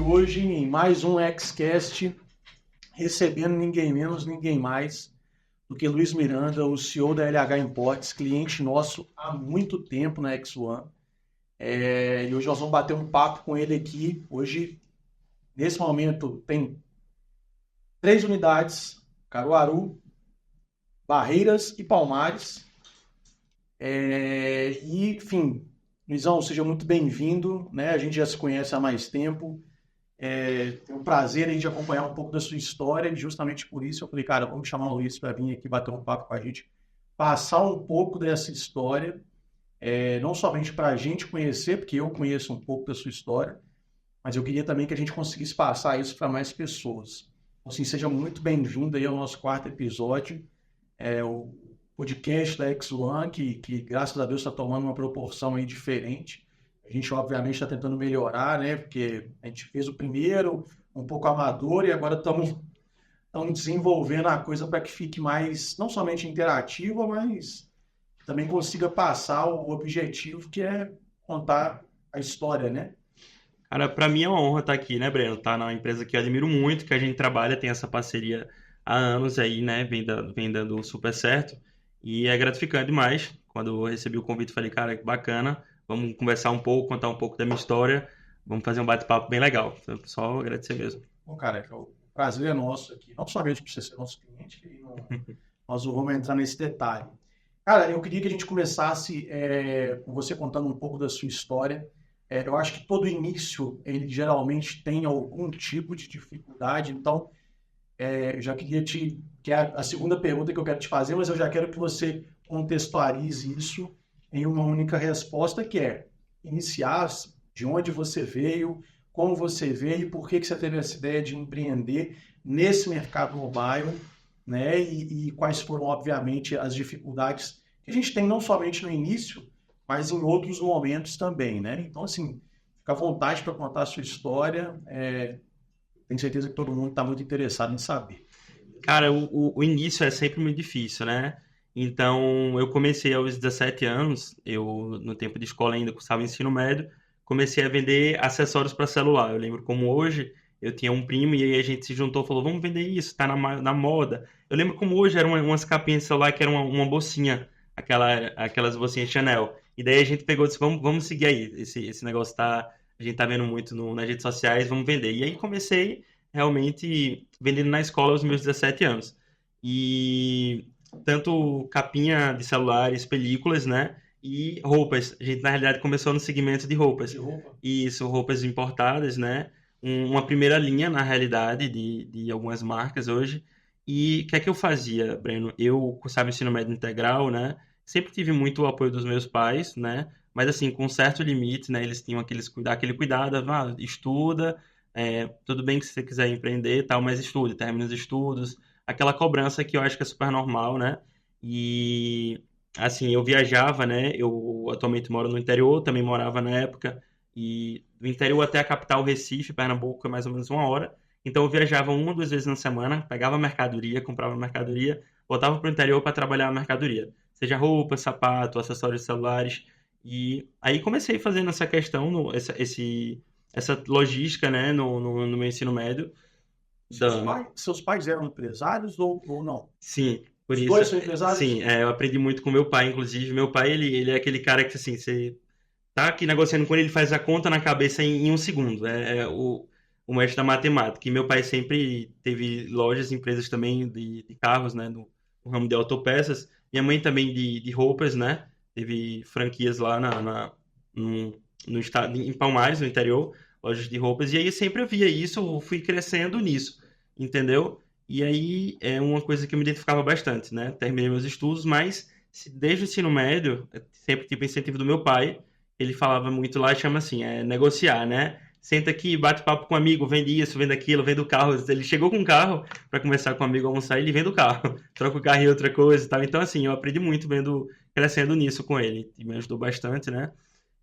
hoje em mais um XCast, recebendo ninguém menos, ninguém mais do que Luiz Miranda, o CEO da LH Imports, cliente nosso há muito tempo na X1. E hoje nós vamos bater um papo com ele aqui. Hoje, nesse momento, tem 3 unidades, Caruaru, Barreiras e Palmares. Enfim, Luizão, seja muito bem-vindo, né? A gente já se conhece há mais tempo. Tenho o prazer aí de acompanhar um pouco da sua história e justamente por isso eu falei, cara, vamos chamar o Luiz para vir aqui bater um papo com a gente, passar um pouco dessa história, não somente para a gente conhecer, porque eu conheço um pouco da sua história, mas eu queria também que a gente conseguisse passar isso para mais pessoas. Então, assim, seja muito bem-vindo aí ao nosso 4º episódio, o podcast da X1, que graças a Deus está tomando uma proporção aí diferente. A gente, obviamente, está tentando melhorar, né? Porque a gente fez o primeiro um pouco amador e agora estamos desenvolvendo a coisa para que fique mais, não somente interativa, mas também consiga passar o objetivo, que é contar a história, né? Cara, pra mim é uma honra estar aqui, né, Breno? Tá na empresa que eu admiro muito, que a gente trabalha, tem essa parceria há anos aí, né? Vem dando super certo. E é gratificante demais. Quando eu recebi o convite, falei, cara, que bacana. Vamos conversar um pouco, contar um pouco da minha história. Vamos fazer um bate-papo bem legal. Então, só agradecer mesmo. Bom, cara, o prazer é nosso aqui. Não somente por você ser nosso cliente, que nós vamos entrar nesse detalhe. Cara, eu queria que a gente começasse com você contando um pouco da sua história. Eu acho que todo início, ele geralmente tem algum tipo de dificuldade, então eu já queria que é a segunda pergunta que eu quero te fazer, mas eu já quero que você contextualize isso em uma única resposta, que é iniciar de onde você veio, como você veio, por que você teve essa ideia de empreender nesse mercado mobile, né? E quais foram, obviamente, as dificuldades que a gente tem não somente no início, mas em outros momentos também, né? Então, assim, fica à vontade para contar a sua história. Tenho certeza que todo mundo está muito interessado em saber. Cara, o início é sempre muito difícil, né? Então, eu comecei aos 17 anos, no tempo de escola ainda, cursava ensino médio, comecei a vender acessórios para celular. Eu lembro como hoje, eu tinha um primo e aí a gente se juntou e falou, vamos vender isso, tá na moda. Eu lembro como hoje eram umas capinhas de celular que eram uma bolsinha, aquelas bolsinhas Chanel. E daí a gente pegou e disse, vamos seguir aí, esse negócio a gente tá vendo muito nas redes sociais, vamos vender. E aí comecei realmente vendendo na escola aos meus 17 anos. E tanto capinha de celulares, películas, né? E roupas. A gente, na realidade, começou no segmento de roupas. De roupa? Isso, roupas importadas, né? Uma primeira linha, na realidade, de algumas marcas hoje. E o que é que eu fazia, Breno? Eu cursava ensino médio integral, né? Sempre tive muito o apoio dos meus pais, né? Mas, assim, com um certo limite, né? Eles tinham aquele cuidado, estuda, tudo bem que se você quiser empreender e tal, mas estude, termine os estudos, aquela cobrança que eu acho que é super normal, né? E, assim, eu viajava, né? Eu atualmente moro no interior, também morava na época, e do interior até a capital, Recife, Pernambuco, é mais ou menos 1 hora. Então eu viajava 1 ou 2 vezes na semana, pegava mercadoria, comprava mercadoria, voltava para o interior para trabalhar a mercadoria, seja roupa, sapato, acessórios celulares. E aí comecei fazendo essa questão, essa logística, né, no meu ensino médio. Seus pais eram empresários ou não? Sim, por Os isso. dois são empresários? Sim, eu aprendi muito com meu pai, inclusive. Meu pai, ele é aquele cara que, assim, você tá aqui negociando com ele, ele faz a conta na cabeça em 1 segundo. É o mestre da matemática. E meu pai sempre teve lojas, empresas também de carros, né, no ramo de autopeças. Minha mãe também de roupas, né? Teve franquias lá no estado, em Palmares, no interior, lojas de roupas. E aí sempre eu via isso, eu fui crescendo nisso, entendeu? E aí é uma coisa que eu me identificava bastante, né? Terminei meus estudos, mas desde o ensino médio, sempre tive incentivo do meu pai. Ele falava muito lá, chama assim, negociar, né? Senta aqui, bate papo com um amigo, vende isso, vende aquilo, vende o carro. Ele chegou com um carro para conversar com um amigo, almoçar, ele vende o carro. Troca o carro em outra coisa e tal. Então, assim, eu aprendi muito crescendo nisso com ele. E me ajudou bastante, né?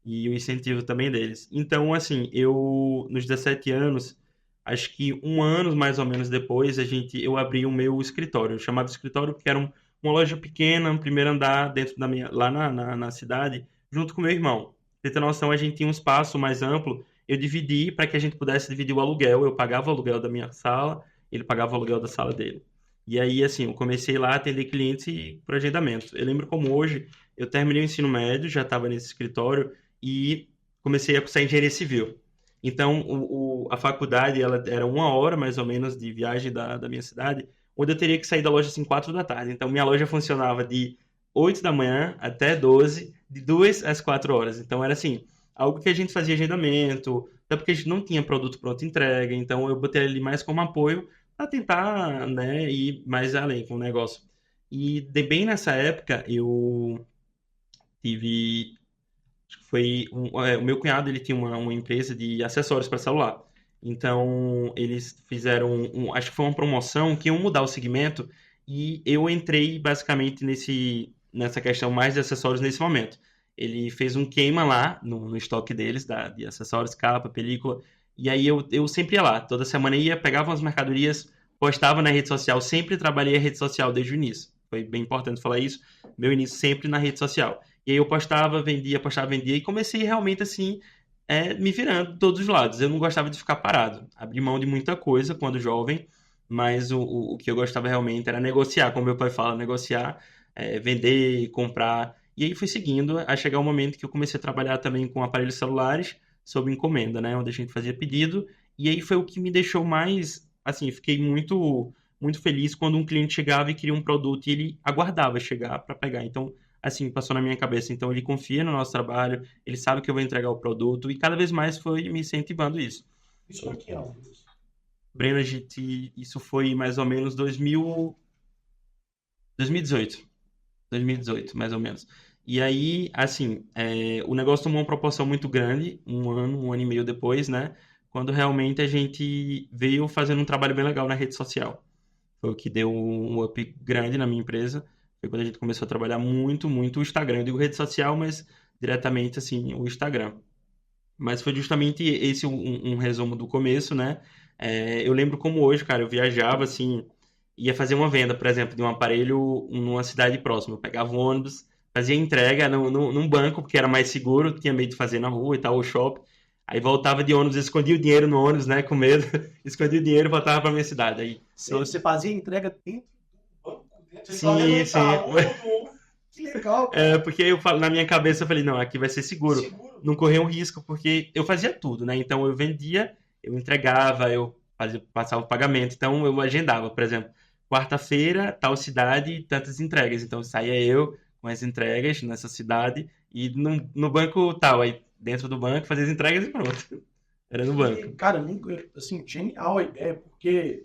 E o incentivo também deles. Então, assim, eu, nos 17 anos, acho que 1 ano mais ou menos depois, eu abri o meu escritório. Eu chamava de escritório porque era uma loja pequena, um primeiro andar, dentro da lá na cidade, junto com meu irmão. Pra você ter noção, a gente tinha um espaço mais amplo eu dividi para que a gente pudesse dividir o aluguel. Eu pagava o aluguel da minha sala, ele pagava o aluguel da sala dele. E aí, assim, eu comecei lá a atender clientes por agendamento. Eu lembro como hoje, eu terminei o ensino médio, já estava nesse escritório e comecei a cursar engenharia civil. Então, a faculdade, ela era 1 hora, mais ou menos, de viagem da minha cidade, onde eu teria que sair da loja, assim, 4 da tarde. Então, minha loja funcionava de 8 da manhã até 12, de 2 às 4 horas. Então, era assim, algo que a gente fazia agendamento, até porque a gente não tinha produto pronto entrega, então eu botei ali mais como apoio para tentar, né, ir mais além com o negócio. E bem nessa época, eu tive foi o meu cunhado, ele tinha uma empresa de acessórios para celular. Então, eles fizeram acho que foi uma promoção que iam mudar o segmento e eu entrei basicamente nessa questão mais de acessórios nesse momento. Ele fez um queima lá no estoque deles, de acessórios, capa, película, e aí eu sempre ia lá. Toda semana ia, pegava as mercadorias, postava na rede social, sempre trabalhei a rede social desde o início. Foi bem importante falar isso. Meu início sempre na rede social. E aí eu postava, vendia, e comecei realmente assim, me virando de todos os lados. Eu não gostava de ficar parado. Abri mão de muita coisa quando jovem, mas o que eu gostava realmente era negociar, como meu pai fala, negociar, vender, comprar. E aí fui seguindo a chegar o momento que eu comecei a trabalhar também com aparelhos celulares sob encomenda, né? Onde a gente fazia pedido. E aí foi o que me deixou mais, assim, fiquei muito feliz quando um cliente chegava e queria um produto e ele aguardava chegar para pegar. Então, assim, passou na minha cabeça. Então, ele confia no nosso trabalho, ele sabe que eu vou entregar o produto e cada vez mais foi me incentivando isso. Isso aqui, ó. Breno, isso foi mais ou menos 2018. 2018, mais ou menos. E aí, assim, o negócio tomou uma proporção muito grande, um ano e meio depois, né? Quando realmente a gente veio fazendo um trabalho bem legal na rede social. Foi o que deu um up grande na minha empresa. Foi quando a gente começou a trabalhar muito o Instagram. Eu digo rede social, mas diretamente, assim, o Instagram. Mas foi justamente esse um resumo do começo, né? Eu lembro como hoje, cara, eu viajava, assim, ia fazer uma venda, por exemplo, de um aparelho numa cidade próxima. Eu pegava um ônibus, fazia entrega num banco, porque era mais seguro, tinha medo de fazer na rua e tal, ou shopping. Aí voltava de ônibus, escondia o dinheiro no ônibus, né, com medo. Escondia o dinheiro e voltava pra minha cidade. Aí, Você fazia entrega dentro do banco? sim, sim. Que legal, cara. Porque na minha cabeça eu falei, não, aqui vai ser seguro. Não correr um risco, porque eu fazia tudo, né? Então eu vendia, eu entregava, passava o pagamento. Então eu agendava, por exemplo, quarta-feira, tal cidade, tantas entregas. Então saía eu com as entregas nessa cidade e no banco tal. Aí dentro do banco fazia as entregas e pronto. Era no banco. Cara, assim, genial a ideia, porque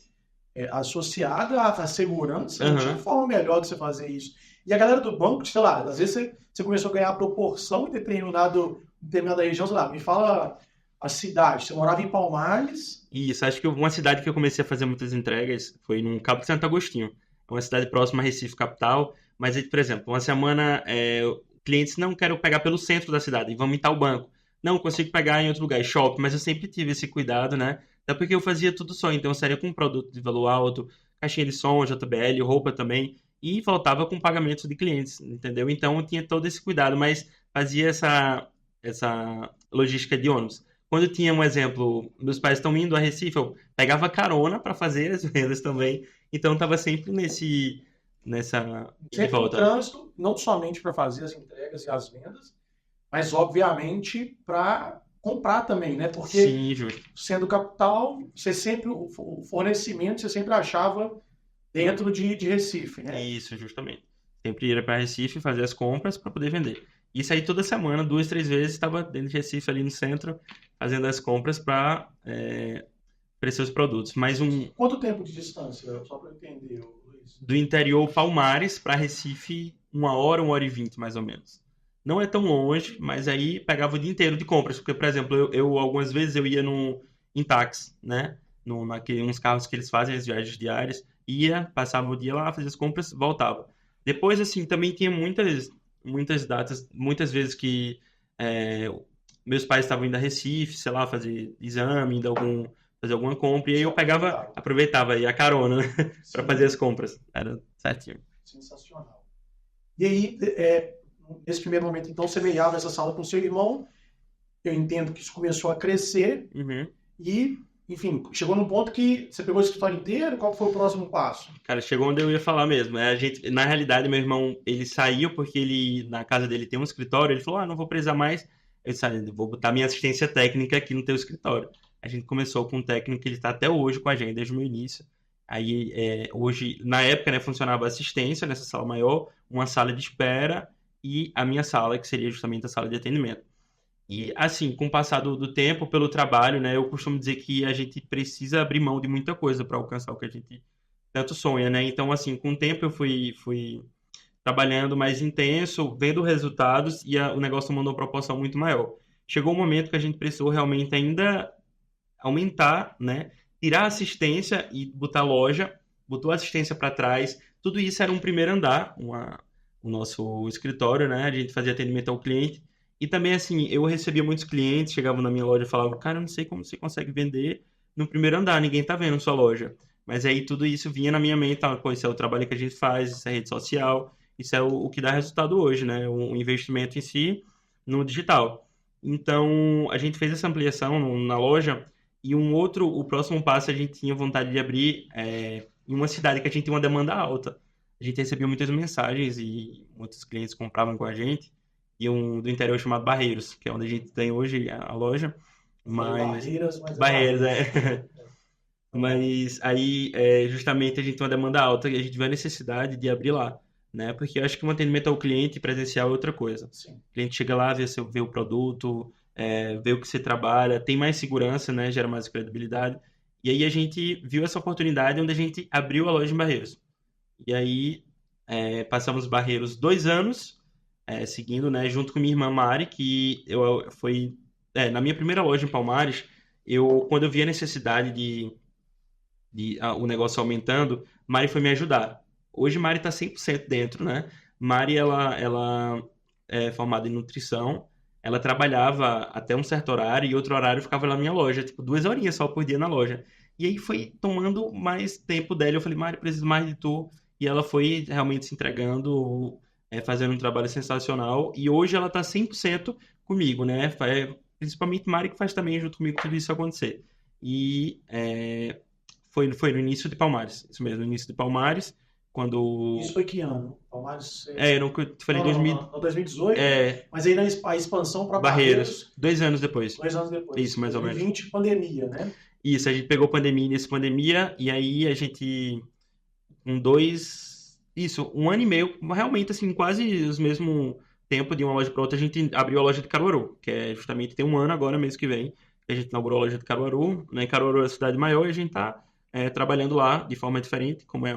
associada à segurança, não tinha forma melhor de você fazer isso. E a galera do banco, sei lá, às vezes você começou a ganhar proporção em determinada região, sei lá, me fala a cidade. Você morava em Palmares? Isso, acho que uma cidade que eu comecei a fazer muitas entregas foi no Cabo de Santo Agostinho. É uma cidade próxima a Recife, capital. Mas, aí, por exemplo, uma semana, clientes não querem pegar pelo centro da cidade, vamos em tal banco. Não, consigo pegar em outro lugar, shopping, mas eu sempre tive esse cuidado, né? Até porque eu fazia tudo só, então eu saía com um produto de valor alto, caixinha de som, JBL, roupa também, e voltava com pagamentos de clientes, entendeu? Então eu tinha todo esse cuidado, mas fazia essa logística de ônibus. Quando tinha um exemplo, meus pais estão indo a Recife, eu pegava carona para fazer as vendas também, então estava sempre nessa Sempre no trânsito, não somente para fazer as entregas e as vendas, mas obviamente para comprar também, né? Porque sim, justo. Sendo capital, o fornecimento você sempre achava dentro de Recife, né? Isso, justamente. Sempre ia para Recife fazer as compras para poder vender. Isso aí toda semana, 2, 3 vezes, estava dentro de Recife ali no centro fazendo as compras para oferecer os produtos. Mais Quanto tempo de distância, só para eu entender, Luiz? Do interior Palmares para Recife, 1 hora e 20, mais ou menos. Não é tão longe, mas aí pegava o dia inteiro de compras, porque, por exemplo, eu algumas vezes eu ia em táxi, né? Uns carros que eles fazem as viagens diárias, passava o dia lá, fazia as compras, voltava. Depois, assim, também tinha muitas datas, muitas vezes que meus pais estavam indo a Recife, sei lá, fazer exame, fazer alguma compra, e aí eu aproveitava aí a carona, né? Para fazer as compras. Era certinho. Sensacional. E aí, nesse primeiro momento, então, você meiava essa sala com seu irmão eu entendo que isso começou a crescer Uhum. e, enfim, chegou num ponto que você pegou o escritório inteiro, qual foi o próximo passo? Cara, chegou onde eu ia falar mesmo. A gente, na realidade, meu irmão, ele saiu porque ele, na casa dele tem um escritório, ele falou, não vou precisar mais. Eu disse, vou botar minha assistência técnica aqui no teu escritório. A gente começou com um técnico que ele está até hoje com a gente, desde o meu início. Aí, hoje, na época, né, funcionava assistência nessa sala maior, uma sala de espera e a minha sala, que seria justamente a sala de atendimento. E, assim, com o passar do tempo, pelo trabalho, né, eu costumo dizer que a gente precisa abrir mão de muita coisa para alcançar o que a gente tanto sonha, né? Então, assim, com o tempo eu fui trabalhando mais intenso, vendo resultados e o negócio tomando uma proporção muito maior. Chegou um momento que a gente precisou realmente ainda aumentar, né? Tirar a assistência e botar loja, botou a assistência para trás. Tudo isso era um primeiro andar, o nosso escritório, né? A gente fazia atendimento ao cliente. E também, assim, eu recebia muitos clientes, chegavam na minha loja e falavam, cara, eu não sei como você consegue vender no primeiro andar, ninguém tá vendo sua loja. Mas aí tudo isso vinha na minha mente, pô, isso é o trabalho que a gente faz, isso é rede social, isso é o que dá resultado hoje, né? O investimento em si no digital. Então, a gente fez essa ampliação na loja e o próximo passo a gente tinha vontade de abrir em uma cidade que a gente tinha uma demanda alta. A gente recebia muitas mensagens e muitos clientes compravam com a gente e do interior chamado Barreiros, que é onde a gente tem hoje a loja. Falei Mas Barreiras, mas é Barreiros, Barreiras. Mas aí, justamente, a gente tem uma demanda alta e a gente vê a necessidade de abrir lá, né? Porque eu acho que um atendimento ao cliente presencial é outra coisa. Sim. O cliente chega lá, vê o produto, vê o que você trabalha, tem mais segurança, né? Gera mais credibilidade. E aí a gente viu essa oportunidade onde a gente abriu a loja em Barreiros. E aí, passamos Barreiros 2 anos, seguindo, né? Junto com minha irmã Mari, que na minha primeira loja em Palmares, quando eu vi a necessidade o negócio aumentando, Mari foi me ajudar. Hoje Mari está 100% dentro, né? Mari, ela é formada em nutrição, ela trabalhava até um certo horário e outro horário ficava na minha loja, tipo 2 horinhas só por dia na loja. E aí foi tomando mais tempo dela, eu falei, Mari, preciso mais de tu. E ela foi realmente se entregando, fazendo um trabalho sensacional. E hoje ela está 100% comigo, né? Principalmente Mari que faz também junto comigo tudo isso acontecer. E foi no início de Palmares, isso mesmo, no início de Palmares, quando... Isso foi que ano? Palmares. eu não te falei Não, 2000... não, 2018, É, mas aí a expansão para Barreiros, Barreiros, 2 anos depois. 2 anos depois. Isso, mais ou menos. 2020, pandemia, né? Isso, a gente pegou pandemia, início de pandemia, e aí a gente, um ano e meio, realmente, assim, quase os mesmo tempo de uma loja para outra, a gente abriu a loja de Caruaru, que é justamente, tem um ano agora, mês que vem, que a gente inaugurou a loja de Caruaru, né? Caruaru é a cidade maior e a gente tá trabalhando lá de forma diferente, como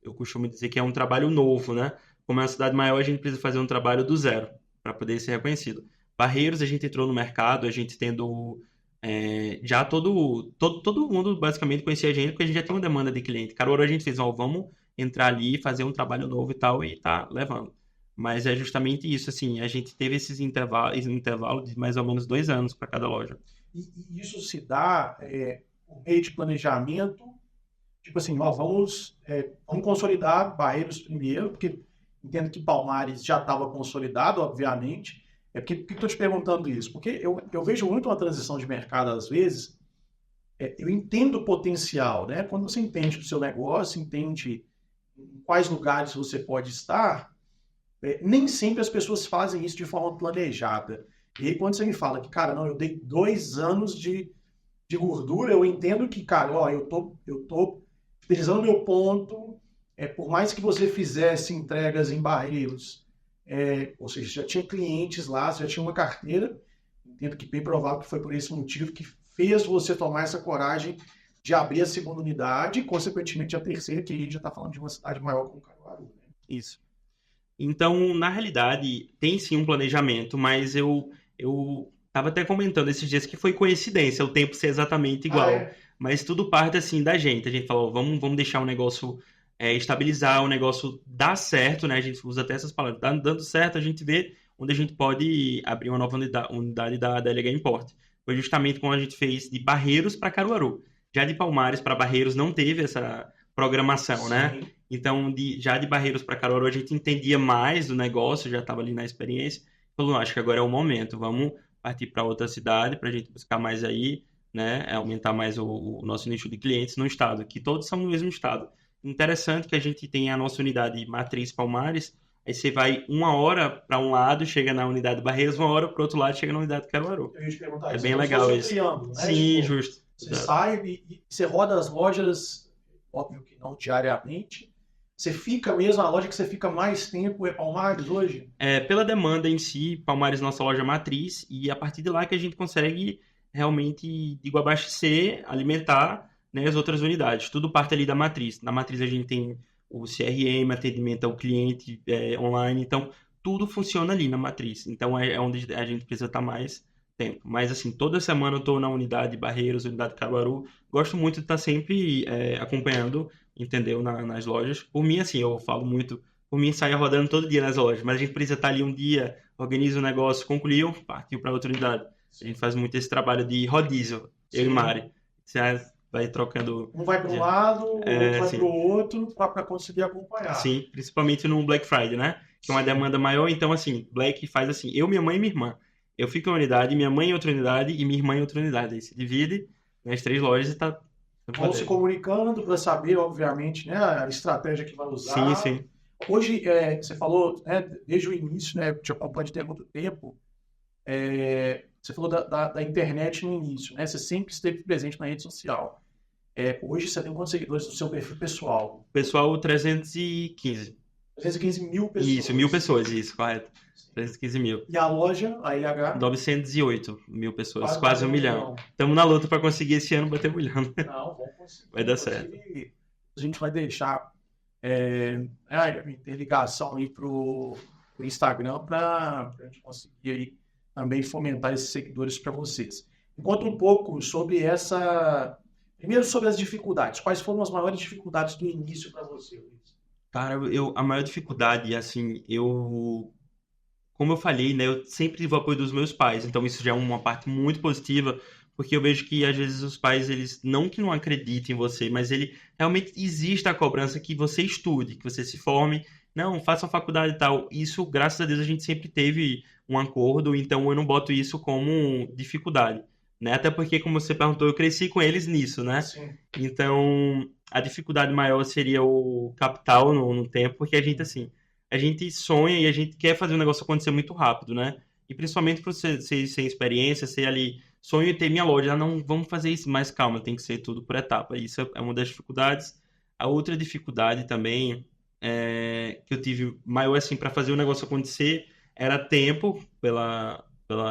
eu costumo dizer que é um trabalho novo, né? Como é uma cidade maior, a gente precisa fazer um trabalho do zero para poder ser reconhecido. Barreiros, a gente entrou no mercado, a gente tendo já todo mundo basicamente conhecia a gente, porque a gente já tinha uma demanda de cliente. Caruaru a gente fez, vamos entrar ali, fazer um trabalho novo e tal, e tá levando. Mas é justamente isso, assim, a gente teve esses intervalo de mais ou menos 2 anos para cada loja. E isso se dá por meio de planejamento, tipo assim, vamos consolidar Barreiros primeiro, porque entendo que Palmares já estava consolidado, obviamente. Por que estou te perguntando isso? Porque eu vejo muito uma transição de mercado, às vezes, eu entendo o potencial, né? Quando você entende do seu negócio, entende em quais lugares você pode estar, nem sempre as pessoas fazem isso de forma planejada. E aí, quando você me fala que, cara, não, eu dei 2 anos de gordura, eu entendo que, cara, eu tô utilizando meu ponto, por mais que você fizesse entregas em Barreiros, ou seja, já tinha clientes lá, já tinha uma carteira, entendo que bem provável que foi por esse motivo que fez você tomar essa coragem de abrir a segunda unidade e, consequentemente, a terceira, que a gente já está falando de uma cidade maior como Caruaru. Né? Isso. Então, na realidade, tem sim um planejamento, mas eu estava até comentando esses dias que foi coincidência o tempo ser exatamente igual. Mas tudo parte assim da gente. A gente falou, vamos deixar o negócio estabilizar, o negócio dar certo, né? A gente usa até essas palavras. Dando certo, a gente vê onde a gente pode abrir uma nova unidade da LH Import. Foi justamente como a gente fez de Barreiros para Caruaru. Já de Palmares para Barreiros não teve essa programação, Sim. né? Então, já de Barreiros para Caruaru, a gente entendia mais do negócio, já estava ali na experiência. Falou, acho que agora é o momento, vamos partir para outra cidade, para a gente buscar mais aí, né, aumentar mais o nosso nicho de clientes no estado, que todos são no mesmo estado. Interessante que a gente tem a nossa unidade matriz Palmares, aí você vai 1 hora para um lado, chega na unidade Barreiras, 1 hora para o outro lado, chega na unidade Caruaru. Eu ia te perguntar É isso. bem Então, legal se isso. fosse um triângulo, né? Sim, Tipo, justo. você sai e você roda as lojas, óbvio que não diariamente. Você fica mesmo, a loja que você fica mais tempo é Palmares hoje? Pela demanda em si, Palmares é nossa loja matriz, e a partir de lá que a gente consegue realmente, digo, abastecer, alimentar, né, as outras unidades. Tudo parte ali da matriz. Na matriz a gente tem o CRM, atendimento ao cliente online, então tudo funciona ali na matriz. Então é onde a gente precisa estar mais tempo. Mas assim, toda semana eu estou na unidade Barreiras, unidade Caruaru. Gosto muito de estar sempre acompanhando, entendeu, nas lojas. Por mim, assim, eu falo muito, por mim saia rodando todo dia nas lojas, mas a gente precisa estar ali um dia, organiza o negócio, concluiu, partiu para outra unidade. A gente faz muito esse trabalho de rodízio, eu e Mari. Você vai trocando. Um vai para um lado, o outro vai sim. para o outro, para conseguir acompanhar. Sim, principalmente no Black Friday, né? Que é uma demanda maior. Então, assim, Black faz assim: eu, minha mãe e minha irmã. Eu fico em uma unidade, minha mãe em outra unidade e minha irmã em outra unidade. Aí se divide nas 3 lojas e tá. Vão se comunicando para saber, obviamente, né, a estratégia que vai usar. Sim, sim. Hoje, você falou, né, desde o início, né, te acompanho tem muito tempo, você falou da internet no início, né, você sempre esteve presente na rede social. Hoje você tem quantos seguidores no seu perfil pessoal? Pessoal, 315. 315 mil pessoas. Isso, 1.000 pessoas, isso, correto. 315 mil. E a loja, a LH? 908 mil pessoas, quase 1 milhão. Estamos na luta para conseguir esse ano bater 1 milhão. Não, vamos conseguir. Vai dar certo. A gente vai deixar interligação aí pro Instagram para a gente conseguir aí também fomentar esses seguidores para vocês. Conta um pouco sobre primeiro sobre as dificuldades. Quais foram as maiores dificuldades do início para você, Luiz? Cara, a maior dificuldade, assim, como eu falei, né, eu sempre tive o apoio dos meus pais, então isso já é uma parte muito positiva, porque eu vejo que às vezes os pais, eles não que não acreditem em você, mas ele realmente existe a cobrança que você estude, que você se forme, não, faça uma faculdade e tal. Isso, graças a Deus, a gente sempre teve um acordo, então eu não boto isso como dificuldade, né? Até porque, como você perguntou, eu cresci com eles nisso, né? Sim. Então, a dificuldade maior seria o capital no tempo, porque a gente, assim, a gente sonha e a gente quer fazer o negócio acontecer muito rápido, né? E principalmente para você ser sem experiência, ser ali, sonho em ter minha loja, não, vamos fazer isso, mas calma, tem que ser tudo por etapa. Isso é uma das dificuldades. A outra dificuldade também que eu tive maior, assim, para fazer o negócio acontecer era tempo, pela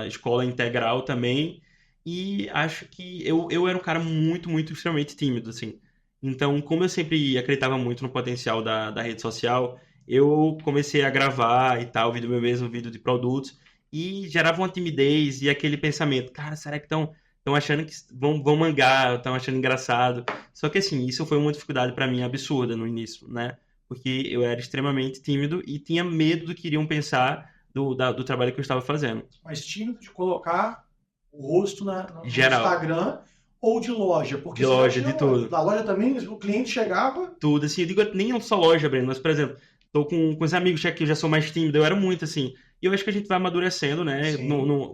escola integral também, e acho que eu era um cara muito, muito, extremamente tímido, assim. Então, como eu sempre acreditava muito no potencial da rede social, eu comecei a gravar e tal, vídeo meu mesmo, vídeo de produtos, e gerava uma timidez e aquele pensamento, cara, será que estão achando que vão mangar, estão achando engraçado? Só que assim, isso foi uma dificuldade para mim absurda no início, né? Porque eu era extremamente tímido e tinha medo do que iriam pensar do trabalho que eu estava fazendo. Mas tímido de colocar o rosto no Geral. Instagram ou de loja? Porque de loja, de tudo. Da loja também, o cliente chegava... Tudo, assim, eu digo nem só loja, Breno, mas, por exemplo, tô com os amigos que eu já sou mais tímido, eu era muito assim. E eu acho que a gente vai amadurecendo, né?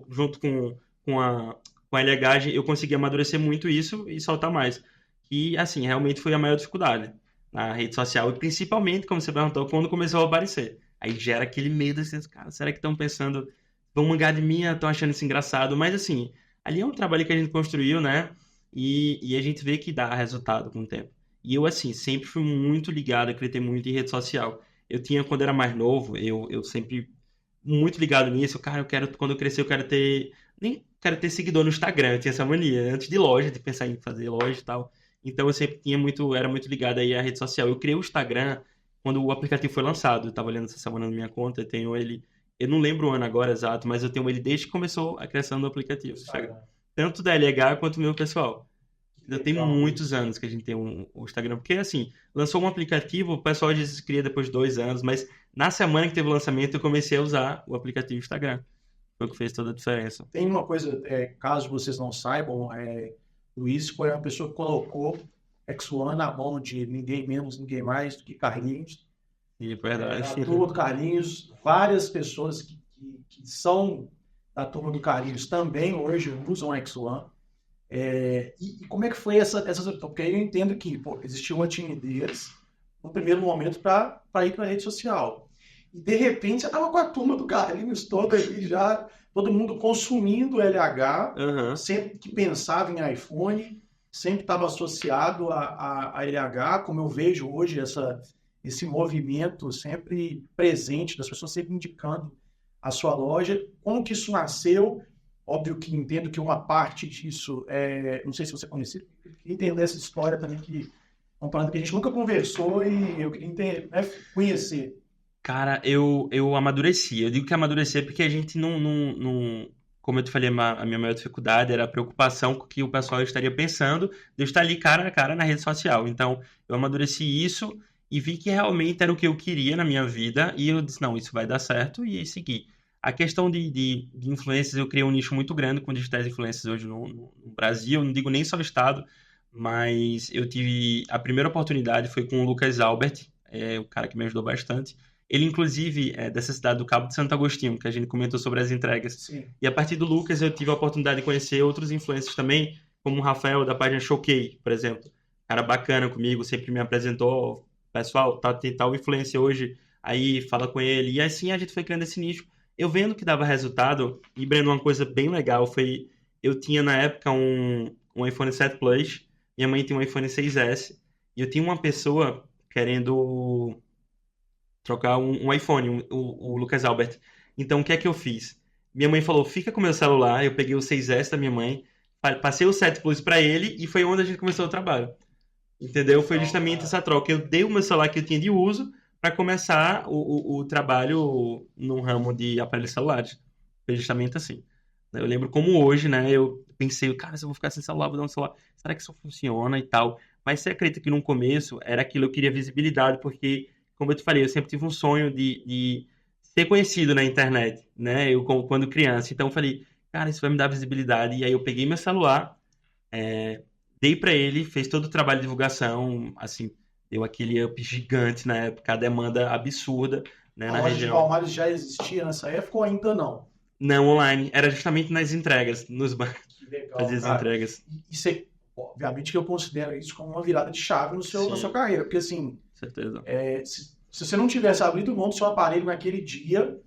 Junto com a LH, eu consegui amadurecer muito isso e soltar mais. E, assim, realmente foi a maior dificuldade na rede social. E principalmente, como você perguntou, quando começou a aparecer. Aí gera aquele medo, assim, cara, será que estão pensando, vão mangar de mim, estão achando isso engraçado? Mas, assim, ali é um trabalho que a gente construiu, né? E a gente vê que dá resultado com o tempo. E eu, assim, sempre fui muito ligado, acreditei muito em rede social. Eu tinha, quando era mais novo, eu sempre muito ligado nisso. Cara, quando eu crescer, eu quero ter... Nem quero ter seguidor no Instagram, eu tinha essa mania. Antes de loja, de pensar em fazer loja e tal. Então eu sempre era muito ligado aí à rede social. Eu criei o Instagram quando o aplicativo foi lançado. Eu tava olhando essa semana na minha conta, eu tenho ele... Eu não lembro o ano agora exato, mas eu tenho ele desde que começou a criação do aplicativo. Tanto da LH quanto do meu pessoal. Já tem muitos anos que a gente tem o Instagram. Porque, assim, lançou um aplicativo, o pessoal às vezes cria depois de 2 anos, mas na semana que teve o lançamento eu comecei a usar o aplicativo Instagram. Foi o que fez toda a diferença. Tem uma coisa, caso vocês não saibam, Luiz foi uma pessoa que colocou X1 na mão de ninguém menos, ninguém mais do que Carlinhos. E é verdade. Todo Carlinhos, várias pessoas que são da turma do Carlinhos também hoje usam o X1. E como é que foi essa porque aí eu entendo que existiu uma timidez no primeiro momento para ir para a rede social. E de repente você estava com a turma do Carlinhos toda ali já, todo mundo consumindo LH, Aham. sempre que pensava em iPhone, sempre estava associado a LH, como eu vejo hoje esse movimento sempre presente, das pessoas sempre indicando a sua loja. Como que isso nasceu? Óbvio que entendo que uma parte disso, não sei se você conhecia, eu queria entender essa história também, que é uma parada que a gente nunca conversou e eu queria entender, né, conhecer. Cara, eu amadureci. Eu digo que amadureci porque a gente não. Como eu te falei, a minha maior dificuldade era a preocupação com o que o pessoal estaria pensando de eu estar ali cara a cara na rede social. Então, eu amadureci isso e vi que realmente era o que eu queria na minha vida. E eu disse, não, isso vai dar certo e aí segui. A questão de influências, eu criei um nicho muito grande com digitais influências hoje no Brasil. Não digo nem só o estado, mas eu tive. A primeira oportunidade foi com o Lucas Albert, o cara que me ajudou bastante. Ele, inclusive, é dessa cidade do Cabo de Santo Agostinho, que a gente comentou sobre as entregas. Sim. E a partir do Lucas, eu tive a oportunidade de conhecer outros influencers também, como o Rafael, da página Showkey, por exemplo. Cara bacana comigo, sempre me apresentou. Pessoal, tem tal influencer hoje, aí fala com ele. E assim a gente foi criando esse nicho. Eu vendo que dava resultado, e Breno, uma coisa bem legal foi... Eu tinha, na época, um iPhone 7 Plus, minha mãe tinha um iPhone 6S, e eu tinha uma pessoa querendo trocar um iPhone, o Lucas Albert. Então, o que é que eu fiz? Minha mãe falou, fica com o meu celular, eu peguei o 6S da minha mãe, passei o 7 Plus para ele e foi onde a gente começou o trabalho. Entendeu? Foi Legal, justamente cara. essa troca. Eu dei o meu celular que eu tinha de uso para começar o trabalho no ramo de aparelhos celulares. Foi justamente assim. Eu lembro como hoje, né? Eu pensei, cara, se eu vou ficar sem celular, vou dar um celular. Será que isso funciona e tal? Mas você acredita que no começo era aquilo, eu queria visibilidade, porque, como eu te falei, eu sempre tive um sonho de ser conhecido na internet, né? Quando criança. Então eu falei, cara, isso vai me dar visibilidade. E aí eu peguei meu celular, é, dei para ele, fez todo o trabalho de divulgação, assim, deu aquele up gigante na época, a demanda absurda, né, A na loja de região. Palmares já existia nessa época ou ainda não? Não online, era justamente nas entregas, nos bancos, Que legal, fazia as cara. entregas. E você, obviamente que eu considero isso como uma virada de chave na sua Sim, carreira, porque assim, certeza. se você não tivesse abrido mão do seu aparelho naquele dia,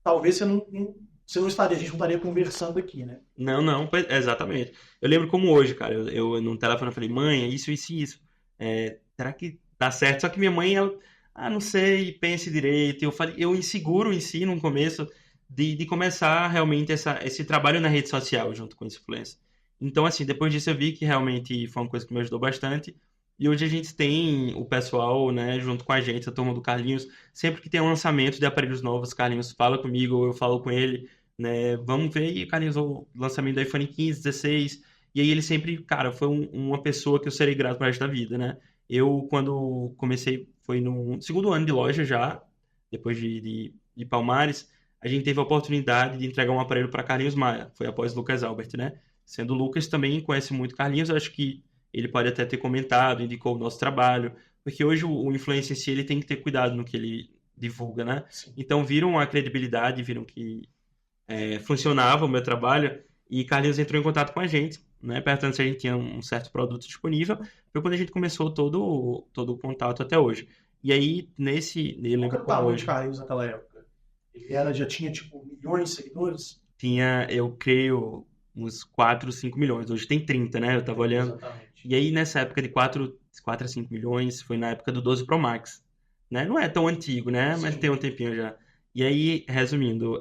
talvez você não estaria, a gente não estaria conversando aqui, né? Não, não, exatamente. Eu lembro como hoje, cara, eu no telefone eu falei, mãe, é isso, isso e isso. Será que dá certo? Só que minha mãe, ela, não sei, pense direito. Eu falei, eu inseguro em si no começo de começar realmente esse trabalho na rede social junto com esse influencer. Então, assim, depois disso eu vi que realmente foi uma coisa que me ajudou bastante. E hoje a gente tem o pessoal, né, junto com a gente, a turma do Carlinhos. Sempre que tem um lançamento de aparelhos novos, o Carlinhos fala comigo, eu falo com ele, né? Vamos ver, e Carlinhos, o lançamento do iPhone 15, 16. E aí ele sempre, cara, foi uma pessoa que eu serei grato pro resto da vida, né? Eu, quando comecei, foi no segundo ano de loja já, depois de Palmares, a gente teve a oportunidade de entregar um aparelho para Carlinhos Maia. Foi após Lucas Albert, né? Sendo o Lucas também conhece muito Carlinhos, eu acho que ele pode até ter comentado, indicou o nosso trabalho, porque hoje o influencer em si ele tem que ter cuidado no que ele divulga, né? Sim. Então viram a credibilidade, viram que funcionava o meu trabalho e Carlinhos entrou em contato com a gente, né? Perguntando se a gente tinha um certo produto disponível. Foi quando a gente começou todo o contato até hoje. E aí, eu Qual que lembro era o como tamanho de hoje, Carlinhos naquela época? Já tinha, tipo, milhões de seguidores? tinha, eu creio, uns 4, 5 milhões. Hoje tem 30, né? Eu tava olhando. Exatamente. E aí, nessa época de 4 a 5 milhões, foi na época do 12 Pro Max. Né? Não é tão antigo, né? Mas tem Sim. um tempinho já. E aí, resumindo,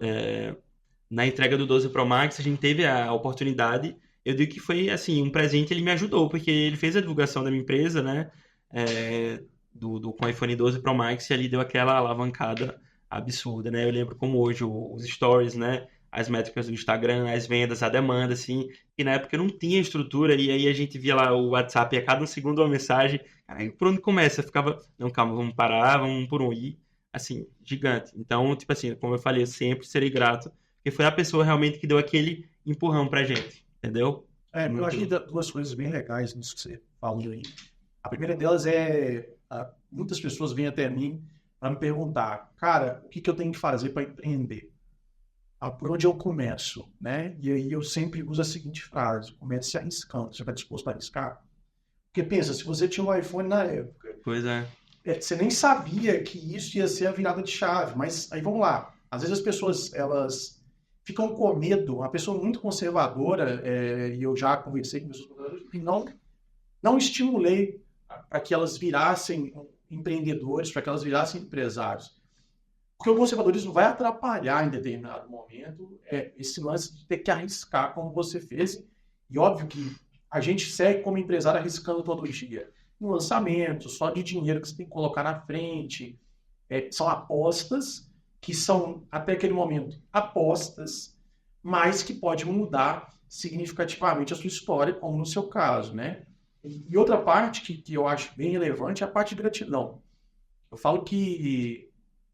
na entrega do 12 Pro Max, a gente teve a oportunidade. Eu digo que foi assim, um presente, ele me ajudou, porque ele fez a divulgação da minha empresa, né? Com o iPhone 12 Pro Max, e ali deu aquela alavancada absurda, né? Eu lembro como hoje os stories, né? As métricas do Instagram, as vendas, a demanda, assim, e na época não tinha estrutura, e aí a gente via lá o WhatsApp, e a cada um segundo uma mensagem, aí por onde começa? Eu ficava, não, calma, vamos parar, vamos um por um, e assim, gigante. Então, tipo assim, como eu falei, eu sempre serei grato porque foi a pessoa realmente que deu aquele empurrão pra gente, entendeu? Eu achei Muito. duas coisas bem legais nisso que você falou aí. A primeira delas muitas pessoas vêm até mim para me perguntar, cara, o que que eu tenho que fazer para empreender? por onde eu começo, né? E aí eu sempre uso a seguinte frase: comece arriscando. Você está disposto a arriscar? Porque pensa, se você tinha um iPhone na época, Pois é. você nem sabia que isso ia ser a virada de chave. Mas aí vamos lá. Às vezes as pessoas, elas ficam com medo. Uma pessoa muito conservadora, e eu já conversei com pessoas conservadoras, e não estimulei para que elas virassem empreendedores, para que elas virassem empresários. Porque o conservadorismo vai atrapalhar em determinado momento esse lance de ter que arriscar como você fez. E óbvio que a gente segue como empresário arriscando todo dia. No lançamento, só de dinheiro que você tem que colocar na frente. São apostas que são, até aquele momento, apostas, mas que podem mudar significativamente a sua história, como no seu caso, né? E outra parte que eu acho bem relevante é a parte de gratidão. Eu falo que,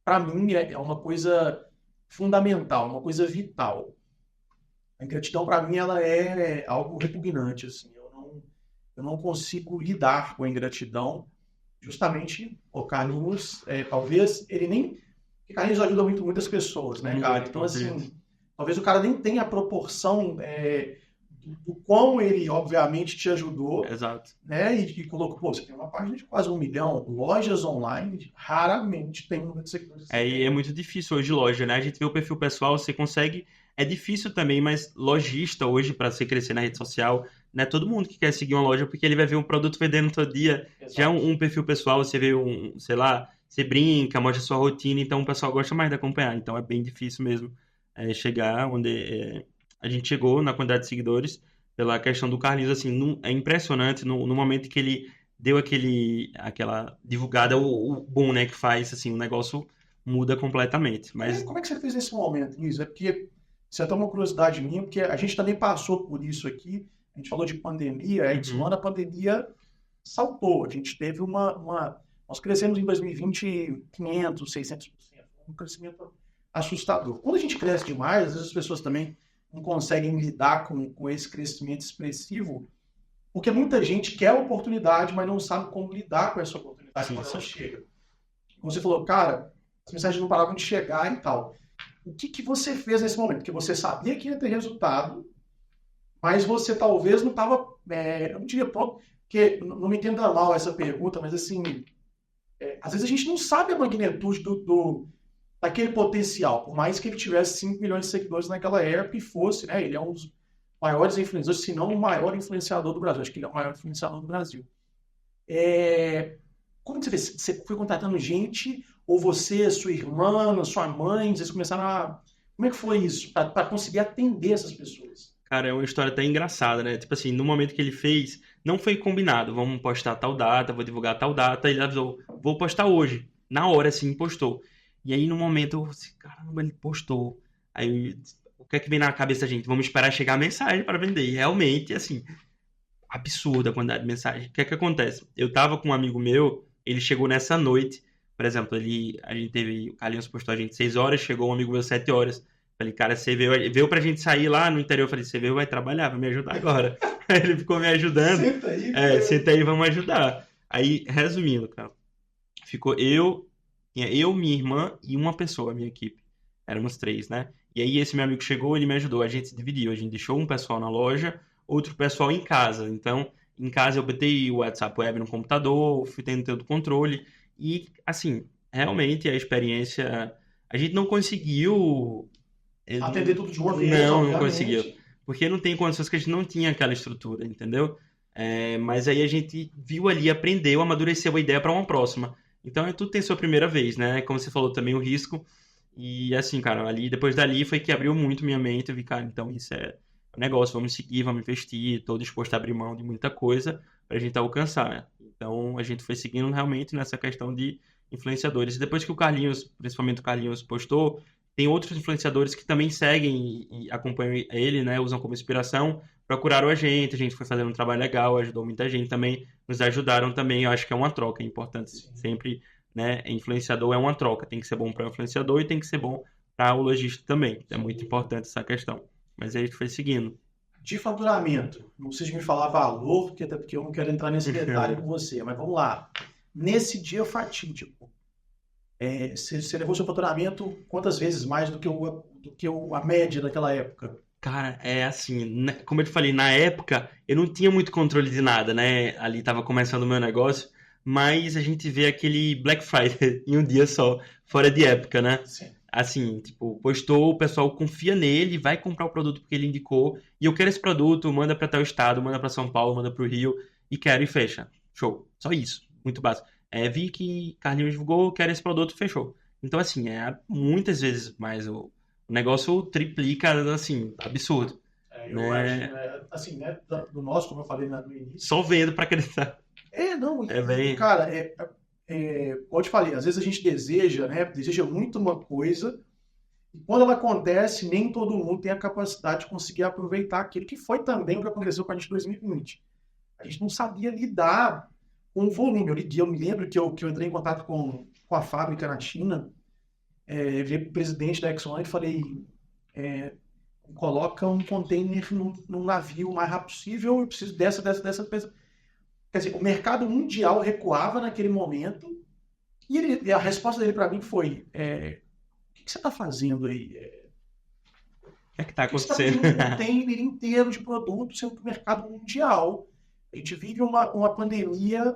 para mim, é uma coisa fundamental, uma coisa vital. A ingratidão, para mim, ela é algo repugnante. Assim. Eu não consigo lidar com a ingratidão. Justamente, o Carlinhos, talvez ele nem... Porque Carlinhos ajuda muitas pessoas, né, cara? Então, assim, talvez o cara nem tenha a proporção do quão ele, obviamente, te ajudou. Exato. Né? E colocou, pô, você tem uma página de quase 1 milhão, lojas online, raramente tem um número de seguidores. É muito difícil hoje loja, né? A gente vê o perfil pessoal, você consegue... É difícil também, mas lojista hoje, para você crescer na rede social, não é todo mundo que quer seguir uma loja, porque ele vai ver um produto vendendo todo dia. Exato. Já um perfil pessoal, você vê sei lá, você brinca, mostra sua rotina, então o pessoal gosta mais de acompanhar. Então é bem difícil mesmo chegar onde a gente chegou na quantidade de seguidores, pela questão do Carlinhos, assim, é impressionante no momento que ele deu aquela divulgada, o boom, né, que faz, assim, o negócio muda completamente. Mas... Como é que você fez nesse momento, Luiz? É porque isso é até uma curiosidade minha, porque a gente também passou por isso aqui, a gente falou de pandemia, a pandemia saltou, a gente teve nós crescemos em 2020 500, 600%, um crescimento assustador. Quando a gente cresce demais, às vezes as pessoas também não conseguem lidar com esse crescimento expressivo, porque muita gente quer a oportunidade, mas não sabe como lidar com essa oportunidade quando ela chega. Como você falou, cara, as mensagens não paravam de chegar e tal. O que você fez nesse momento? Porque você sabia que ia ter resultado, mas você talvez não estava... eu não diria pronto, porque não me entenda mal essa pergunta, mas assim, às vezes a gente não sabe a magnitude daquele potencial, por mais que ele tivesse 5 milhões de seguidores naquela época e fosse, né? Ele é um dos maiores influenciadores, se não o maior influenciador do Brasil. Acho que ele é o maior influenciador do Brasil. Como você fez? Você foi contratando gente, ou você, sua irmã, sua mãe, vocês começaram a... Como é que foi isso, para conseguir atender essas pessoas? Cara, é uma história até engraçada, né? Tipo assim, no momento que ele fez, não foi combinado, vamos postar tal data, vou divulgar tal data, ele avisou, vou postar hoje. Na hora, assim, postou. E aí, no momento, eu assim, caramba, ele postou. Aí, o que é que vem na cabeça da gente? Vamos esperar chegar a mensagem para vender. E realmente, assim, absurda a quantidade de mensagem. O que é que acontece? Eu tava com um amigo meu, ele chegou nessa noite, por exemplo, o Carlinhos postou a gente 6 horas, chegou um amigo meu 7 horas. Falei, cara, você veio pra gente sair lá no interior. Eu falei, você veio, vai trabalhar, vai me ajudar agora. Aí ele ficou me ajudando. Senta aí, vamos ajudar. Aí, resumindo, cara, ficou tinha eu, minha irmã e uma pessoa, a minha equipe. Éramos 3, né? E aí esse meu amigo chegou, ele me ajudou. A gente se dividiu. A gente deixou um pessoal na loja, outro pessoal em casa. Então, em casa eu botei o WhatsApp Web no computador, fui tendo todo o controle. E, assim, realmente a experiência... A gente não conseguiu... atender tudo de uma vez, não conseguiu. Porque não tem condições que a gente não tinha aquela estrutura, entendeu? Mas aí a gente viu ali, aprendeu, amadureceu a ideia para uma próxima. Então, tudo tem sua primeira vez, né? Como você falou também, o risco. E assim, cara, depois dali foi que abriu muito minha mente. Eu vi, cara, então isso é um negócio, vamos seguir, vamos investir. Estou disposto a abrir mão de muita coisa para a gente alcançar, né? Então, a gente foi seguindo realmente nessa questão de influenciadores. E depois que o Carlinhos, principalmente o Carlinhos, postou, tem outros influenciadores que também seguem e acompanham ele, né? Usam como inspiração, procuraram a gente foi fazendo um trabalho legal, ajudou muita gente também, nos ajudaram também. Eu acho que é uma troca, é importante sempre, né? Influenciador é uma troca, tem que ser bom para o influenciador e tem que ser bom para o lojista também. É muito importante essa questão. Mas aí a gente foi seguindo. De faturamento, não precisa me falar valor, até porque eu não quero entrar nesse detalhe com você, mas vamos lá. Nesse dia fatídico, Você levou seu faturamento quantas vezes mais do que a média daquela época? Cara, é assim, como eu te falei, na época eu não tinha muito controle de nada, né? Ali tava começando o meu negócio, mas a gente vê aquele Black Friday em um dia só, fora de época, né? Sim. Assim, tipo, postou, o pessoal confia nele, vai comprar o produto porque ele indicou, e eu quero esse produto, manda pra tal estado, manda pra São Paulo, manda pro Rio, e quero e fecha. Show. Só isso. Muito básico. Vi que Carlinhos divulgou, quero esse produto, fechou. Então, assim, muitas vezes mais o negócio triplica, assim, absurdo, Eu imagino, né? assim, né, do nosso, como eu falei no início. Só vendo pra acreditar. Não, É bem. cara, como eu te falei, às vezes a gente deseja, né, deseja muito uma coisa, e quando ela acontece, nem todo mundo tem a capacidade de conseguir aproveitar aquilo, que foi também o que aconteceu com a gente em 2020. A gente não sabia lidar com o volume. Eu me lembro que eu entrei em contato com a fábrica na China, vi o presidente da Exxon e falei, é, coloca um container num navio o mais rápido possível, eu preciso dessa coisa. Quer dizer, o mercado mundial recuava naquele momento e a resposta dele para mim foi: o que você está fazendo aí? O que é que tá Por que você está acontecendo? pedindo um container inteiro de produtos sendo que o mercado mundial? A gente vive uma pandemia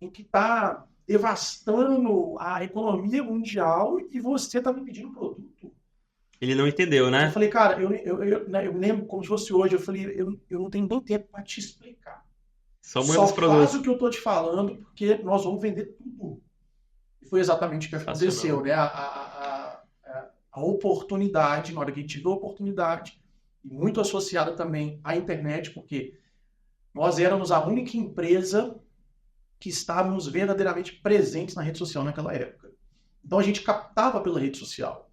em que está devastando a economia mundial e você está me pedindo produto. Ele não entendeu, Eu né? falei, cara, eu lembro como se fosse hoje, eu falei, eu não tenho nem tempo para te explicar. Só manda Só os faz produtos. o que eu tô te falando, porque nós vamos vender tudo. E foi exatamente o que aconteceu, Sensacional. né? A oportunidade, na hora que a gente viu a oportunidade, e muito associada também à internet, porque nós éramos a única empresa que estávamos verdadeiramente presentes na rede social naquela época. Então a gente captava pela rede social.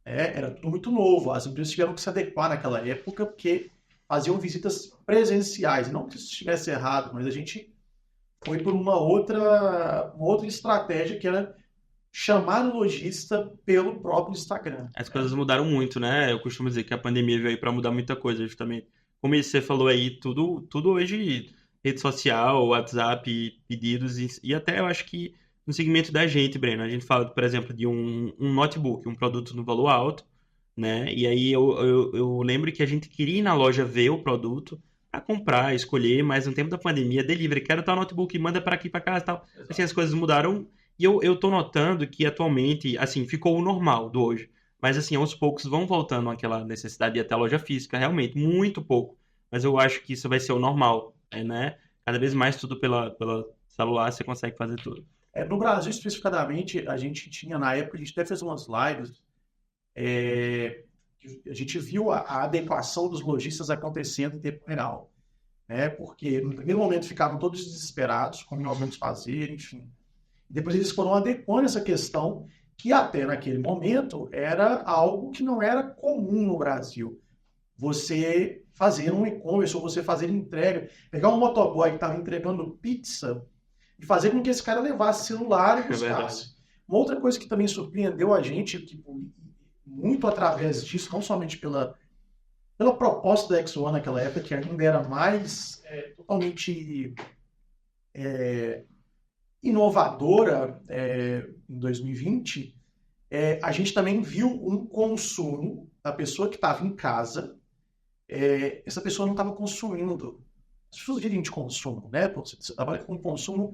Era tudo muito novo. As empresas tiveram que se adequar naquela época, porque faziam visitas presenciais. Não que isso estivesse errado, mas a gente foi por uma outra estratégia que era chamar o lojista pelo próprio Instagram. As Né? coisas mudaram muito, né? Eu costumo dizer que a pandemia veio aí pra mudar muita coisa, justamente. Como você falou aí, tudo hoje, rede social, WhatsApp, pedidos, e até eu acho que no segmento da gente, Breno, a gente fala, por exemplo, de um notebook, um produto no valor alto, né? E aí eu lembro que a gente queria ir na loja ver o produto para comprar, escolher, mas no tempo da pandemia, delivery, quero tal notebook, manda para aqui, para casa e tal. Exato. Assim, as coisas mudaram e eu tô notando que atualmente, assim, ficou o normal do hoje. Mas assim, aos poucos vão voltando àquela necessidade de ir até a loja física, realmente, muito pouco. Mas eu acho que isso vai ser o normal, né? Cada vez mais tudo pela celular, você consegue fazer tudo. No Brasil, especificadamente, a gente tinha, na época, a gente até fez umas lives, a gente viu a adequação dos lojistas acontecendo em tempo real. Né? Porque no primeiro momento ficavam todos desesperados, como nós vamos fazer, enfim. Depois eles foram adequando essa questão, que até naquele momento era algo que não era comum no Brasil. Você fazer um e-commerce ou você fazer entrega, pegar um motoboy que estava entregando pizza e fazer com que esse cara levasse celular e É verdade. buscasse. Uma outra coisa que também surpreendeu a gente, muito através disso, não somente pela proposta da X1 naquela época, que ainda era mais totalmente inovadora em 2020, a gente também viu um consumo da pessoa que estava em casa. Essa pessoa não estava consumindo. As pessoas vivem de consumo, né? Você trabalha com consumo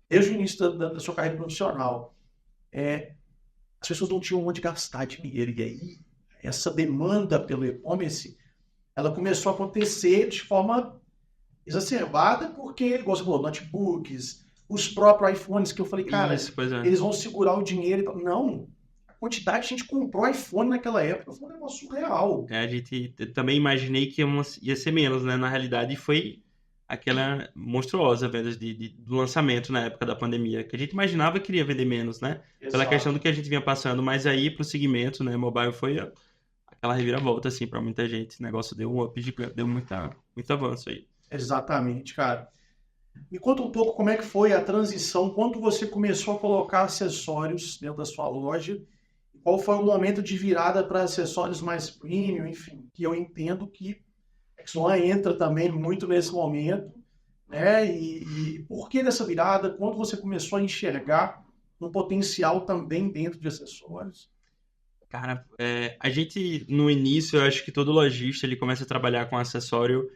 desde o início da sua carreira profissional. As pessoas não tinham onde gastar dinheiro. E aí, essa demanda pelo e-commerce, ela começou a acontecer de forma exacerbada, porque, igual você falou, notebooks, os próprios iPhones, que eu falei, cara, Isso, pois é. eles vão segurar o dinheiro e tal. Não, a quantidade de gente comprou iPhone naquela época foi um negócio surreal. A gente eu também imaginei que ia ser menos, né? Na realidade, foi aquela monstruosa venda do lançamento na época da pandemia, que a gente imaginava que iria vender menos, né? Pela questão do Exato. que a gente vinha passando, mas aí pro segmento, né, mobile foi aquela reviravolta, assim, pra muita gente. O negócio deu um up gigante, deu muito avanço aí. Exatamente, cara. Me conta um pouco como é que foi a transição, quando você começou a colocar acessórios dentro da sua loja, qual foi o momento de virada para acessórios mais premium, enfim, que eu entendo que a Exxon entra também muito nesse momento, né? E por que dessa virada? Quando você começou a enxergar um potencial também dentro de acessórios? Cara, a gente, no início, eu acho que todo lojista, ele começa a trabalhar com acessório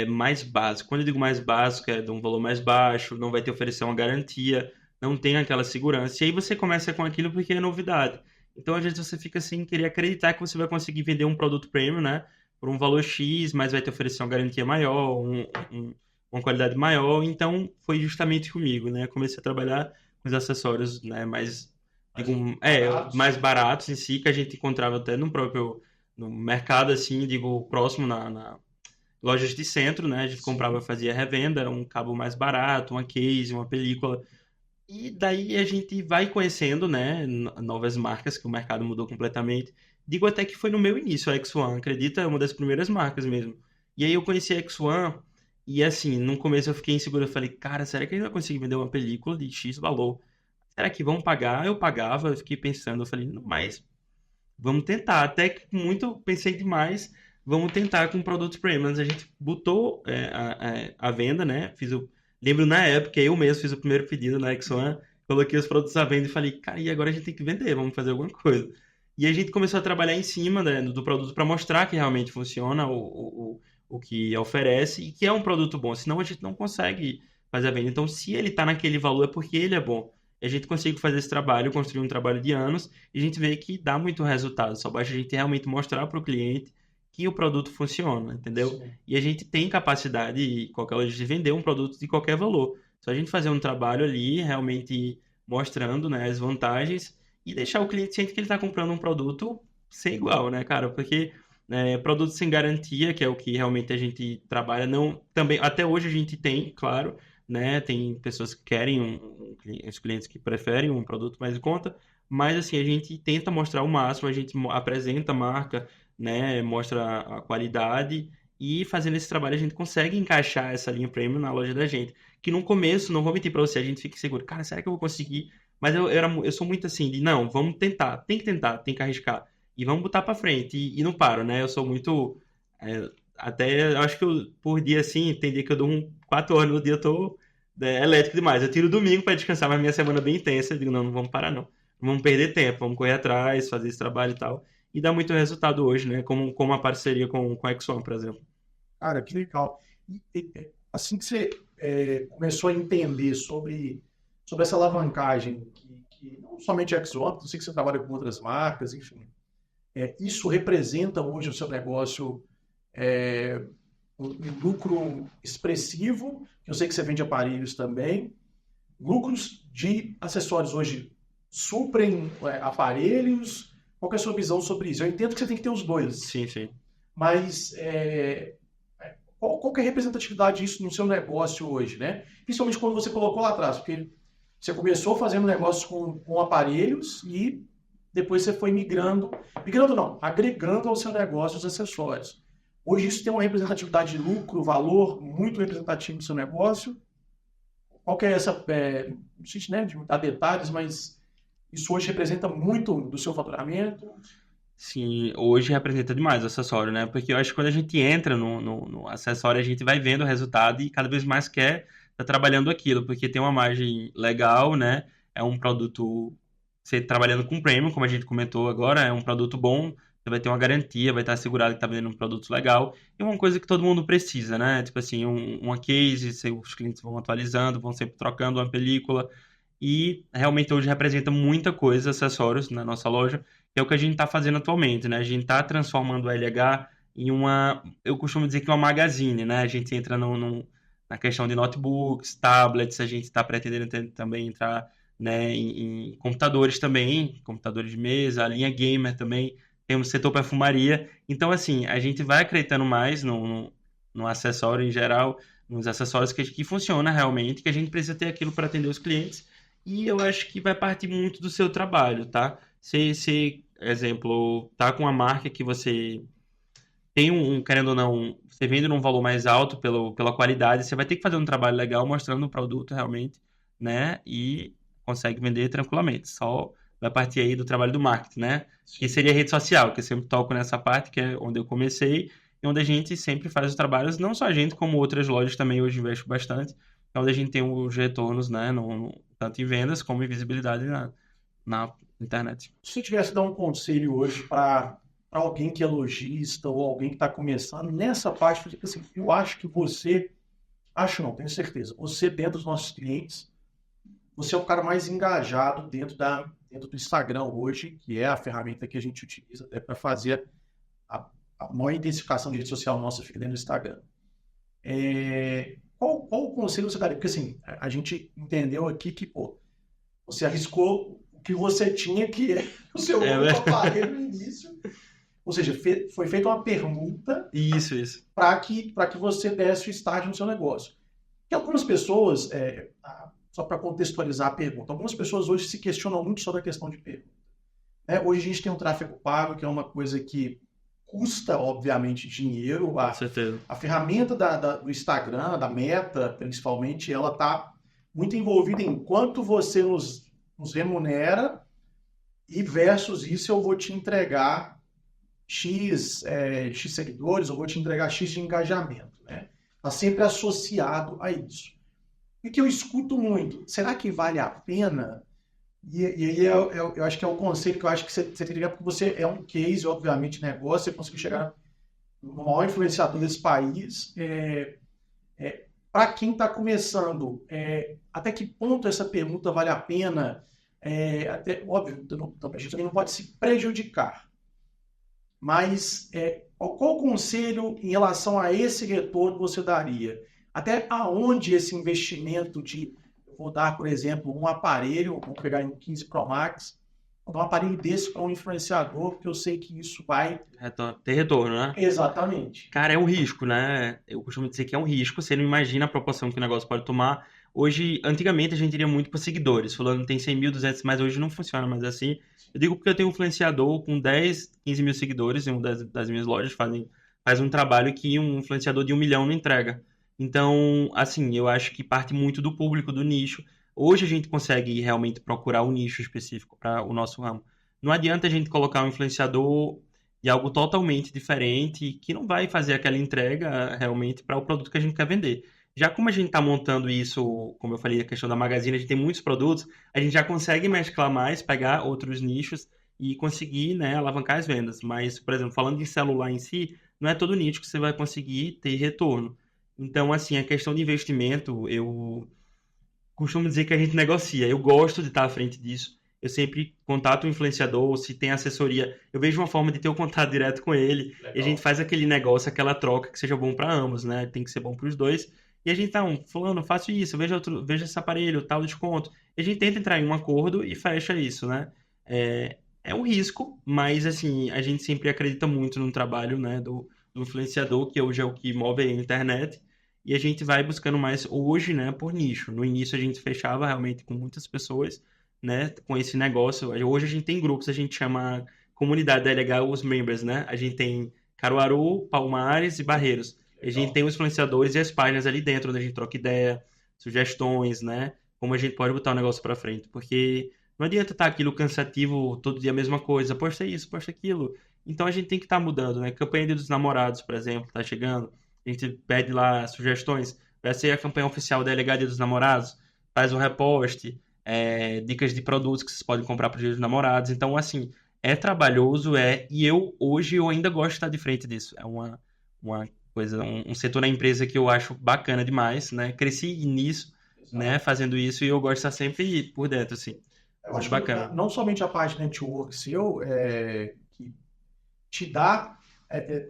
mais básico. Quando eu digo mais básico, é de um valor mais baixo, não vai te oferecer uma garantia, não tem aquela segurança. E aí você começa com aquilo porque é novidade. Então, às vezes, você fica sem querer acreditar que você vai conseguir vender um produto premium, né? Por um valor X, mas vai te oferecer uma garantia maior, uma qualidade maior. Então, foi justamente comigo, né? Comecei a trabalhar com os acessórios, né, mais baratos em si, que a gente encontrava até no mercado, assim, digo, próximo na lojas de centro, né? A gente comprava, fazia revenda, um cabo mais barato, uma case, uma película. E daí a gente vai conhecendo, né, novas marcas, que o mercado mudou completamente. Digo até que foi no meu início a X1, acredita? É uma das primeiras marcas mesmo. E aí eu conheci a X1 e assim, no começo eu fiquei inseguro, eu falei, cara, será que a gente vai conseguir vender uma película de X valor? Será que vão pagar? Eu pagava, eu fiquei pensando, eu falei, não, mas vamos tentar. Até que muito pensei demais, vamos tentar com produtos premium. A gente botou a venda, né? Lembro na época, eu mesmo fiz o primeiro pedido na X1, coloquei os produtos à venda e falei, cara, e agora a gente tem que vender, vamos fazer alguma coisa. E a gente começou a trabalhar em cima, né, do produto para mostrar que realmente funciona o que oferece e que é um produto bom, senão a gente não consegue fazer a venda. Então, se ele está naquele valor, é porque ele é bom. A gente consegue fazer esse trabalho, construir um trabalho de anos, e a gente vê que dá muito resultado. Só basta a gente realmente mostrar para o cliente que o produto funciona, entendeu? Sim. E a gente tem capacidade, qualquer loja, de vender um produto de qualquer valor. Só a gente fazer um trabalho ali, realmente mostrando, né, as vantagens e deixar o cliente ciente que ele está comprando um produto sem igual, né, cara? Porque produto sem garantia, que é o que realmente a gente trabalha, não também até hoje a gente tem, claro, né? Tem pessoas que querem os clientes que preferem um produto mais em conta, mas assim a gente tenta mostrar o máximo, a gente apresenta a marca, né? Mostra a qualidade e fazendo esse trabalho a gente consegue encaixar essa linha premium na loja da gente. Que no começo, não vou mentir para você, a gente fica seguro, cara, será que eu vou conseguir? Mas eu sou muito assim, de não, vamos tentar, tem que arriscar e vamos botar para frente e não paro, né? Eu sou muito até eu acho que por dia assim, tem dia que eu dou 4 horas no dia, eu tô elétrico demais. Eu tiro domingo para descansar, mas minha semana é bem intensa. Eu digo, não, não vamos parar não. Não vamos perder tempo, vamos correr atrás, fazer esse trabalho e tal. E dá muito resultado hoje, né? Como a parceria com a Exxon, por exemplo. Cara, que legal. Assim que você começou a entender sobre essa alavancagem, que não somente a Exxon, eu sei que você trabalha com outras marcas, enfim, isso representa hoje o seu negócio um lucro expressivo, que eu sei que você vende aparelhos também, lucros de acessórios hoje suprem aparelhos. Qual que é a sua visão sobre isso? Eu entendo que você tem que ter os dois, Sim, sim. mas qual que é a representatividade disso no seu negócio hoje, né? Principalmente quando você colocou lá atrás, porque você começou fazendo negócios com aparelhos e depois você foi migrando não, agregando ao seu negócio os acessórios. Hoje isso tem uma representatividade de lucro, valor muito representativo do seu negócio. Qual que é essa, não sei, né, de dar detalhes, mas isso hoje representa muito do seu faturamento? Sim, hoje representa demais o acessório, né? Porque eu acho que quando a gente entra no acessório, a gente vai vendo o resultado e cada vez mais quer estar trabalhando aquilo, porque tem uma margem legal, né? É um produto, você trabalhando com premium, como a gente comentou agora, é um produto bom, você vai ter uma garantia, vai estar assegurado que está vendendo um produto legal. E uma coisa que todo mundo precisa, né? Tipo assim, uma case, os clientes vão atualizando, vão sempre trocando uma película. E realmente hoje representa muita coisa, acessórios na nossa loja, que é o que a gente está fazendo atualmente, né? A gente está transformando o LH em eu costumo dizer que é uma magazine, né? A gente entra na questão de notebooks, tablets, a gente está pretendendo também entrar, né, em computadores também, computadores de mesa, a linha gamer também, tem um setor perfumaria. Então, assim, a gente vai acreditando mais no acessório em geral, nos acessórios que funciona realmente, que a gente precisa ter aquilo para atender os clientes. E eu acho que vai partir muito do seu trabalho, tá? Se, exemplo, tá com uma marca que você tem querendo ou não, você vende num valor mais alto pela qualidade, você vai ter que fazer um trabalho legal mostrando o produto realmente, né? E consegue vender tranquilamente. Só vai partir aí do trabalho do marketing, né? Que seria rede social, que eu sempre toco nessa parte, que é onde eu comecei, e onde a gente sempre faz os trabalhos, não só a gente, como outras lojas também hoje investem bastante, é onde a gente tem os retornos, né, tanto em vendas como em visibilidade na internet. Se você tivesse dar um conselho hoje para alguém que é lojista ou alguém que está começando nessa parte, porque, assim, eu acho que você, acho não, tenho certeza, você dentro dos nossos clientes, você é o cara mais engajado dentro do Instagram hoje, que é a ferramenta que a gente utiliza até para fazer a maior intensificação de rede social nossa fica dentro do Instagram. Qual o conselho você daria? Porque assim, a gente entendeu aqui que, pô, você arriscou o que você tinha, que é o seu único aparelho no início. Ou seja, foi feita uma pergunta Isso. para que você desse o start no seu negócio. E algumas pessoas, só para contextualizar a pergunta, algumas pessoas hoje se questionam muito sobre a questão de pergunta. Hoje a gente tem um tráfego pago, que é uma coisa que custa, obviamente, dinheiro. Com certeza. A ferramenta do Instagram, da Meta, principalmente, ela está muito envolvida em quanto você nos remunera e versus isso eu vou te entregar X seguidores, eu vou te entregar X de engajamento. Né? Está sempre associado a isso. E que eu escuto muito, será que vale a pena? E aí eu acho que é um conceito que eu acho que você tem que ligar, porque você é um case, obviamente, negócio, você conseguiu chegar no maior influenciador desse país. Para quem está começando, até que ponto essa pergunta vale a pena? Óbvio, a gente também não pode se prejudicar. Mas qual conselho em relação a esse retorno você daria? Até aonde esse investimento vou dar, por exemplo, um aparelho, vou pegar um 15 Pro Max, vou dar um aparelho desse para um influenciador, porque eu sei que isso vai ter retorno, né? Exatamente. Cara, é um risco, né? Eu costumo dizer que é um risco, você não imagina a proporção que o negócio pode tomar. Hoje, antigamente a gente iria muito para seguidores, falando tem 100 mil, 200, mas hoje não funciona mais assim. Eu digo porque eu tenho um influenciador com 10, 15 mil seguidores em uma das minhas lojas, faz um trabalho que um influenciador de 1 milhão não entrega. Então, assim, eu acho que parte muito do público, do nicho. Hoje a gente consegue realmente procurar um nicho específico para o nosso ramo. Não adianta a gente colocar um influenciador de algo totalmente diferente, que não vai fazer aquela entrega realmente para o produto que a gente quer vender. Já como a gente está montando isso, como eu falei, a questão da Magazine, a gente tem muitos produtos, a gente já consegue mesclar mais, pegar outros nichos e conseguir, né, alavancar as vendas. Mas, por exemplo, falando de celular em si, não é todo nicho que você vai conseguir ter retorno. Então, assim, a questão de investimento, eu costumo dizer que a gente negocia. Eu gosto de estar à frente disso. Eu sempre contato o influenciador, se tem assessoria, eu vejo uma forma de ter o contato direto com ele. Legal. E a gente faz aquele negócio, aquela troca que seja bom para ambos, né? Tem que ser bom para os dois. E a gente fulano, eu faço isso, vejo esse aparelho, tal desconto. E a gente tenta entrar em um acordo e fecha isso, né? É um risco, mas assim, a gente sempre acredita muito no trabalho, né, do influenciador, que hoje é o que move a internet. E a gente vai buscando mais hoje, né, por nicho. No início a gente fechava realmente com muitas pessoas, né, com esse negócio. Hoje a gente tem grupos, a gente chama comunidade da LH, os members, né? A gente tem Caruaru, Palmares e Barreiros. A gente tem os influenciadores e as páginas ali dentro, onde a gente troca ideia, sugestões, né? Como a gente pode botar o negócio para frente. Porque não adianta estar aquilo cansativo, todo dia a mesma coisa. Posta isso, posta aquilo. Então a gente tem que estar mudando, né? Campanha dos namorados, por exemplo, tá chegando. A gente pede lá sugestões. Vai ser a campanha oficial da LH Dia dos Namorados. Faz um repost, dicas de produtos que vocês podem comprar para o Dia dos Namorados. Então, assim, é trabalhoso, e hoje eu ainda gosto de estar de frente disso. É uma coisa, um setor na empresa que eu acho bacana demais, né? Cresci nisso, né? Fazendo isso, e eu gosto de estar sempre por dentro, assim. Eu acho bacana. Não somente a parte network seu, que te dá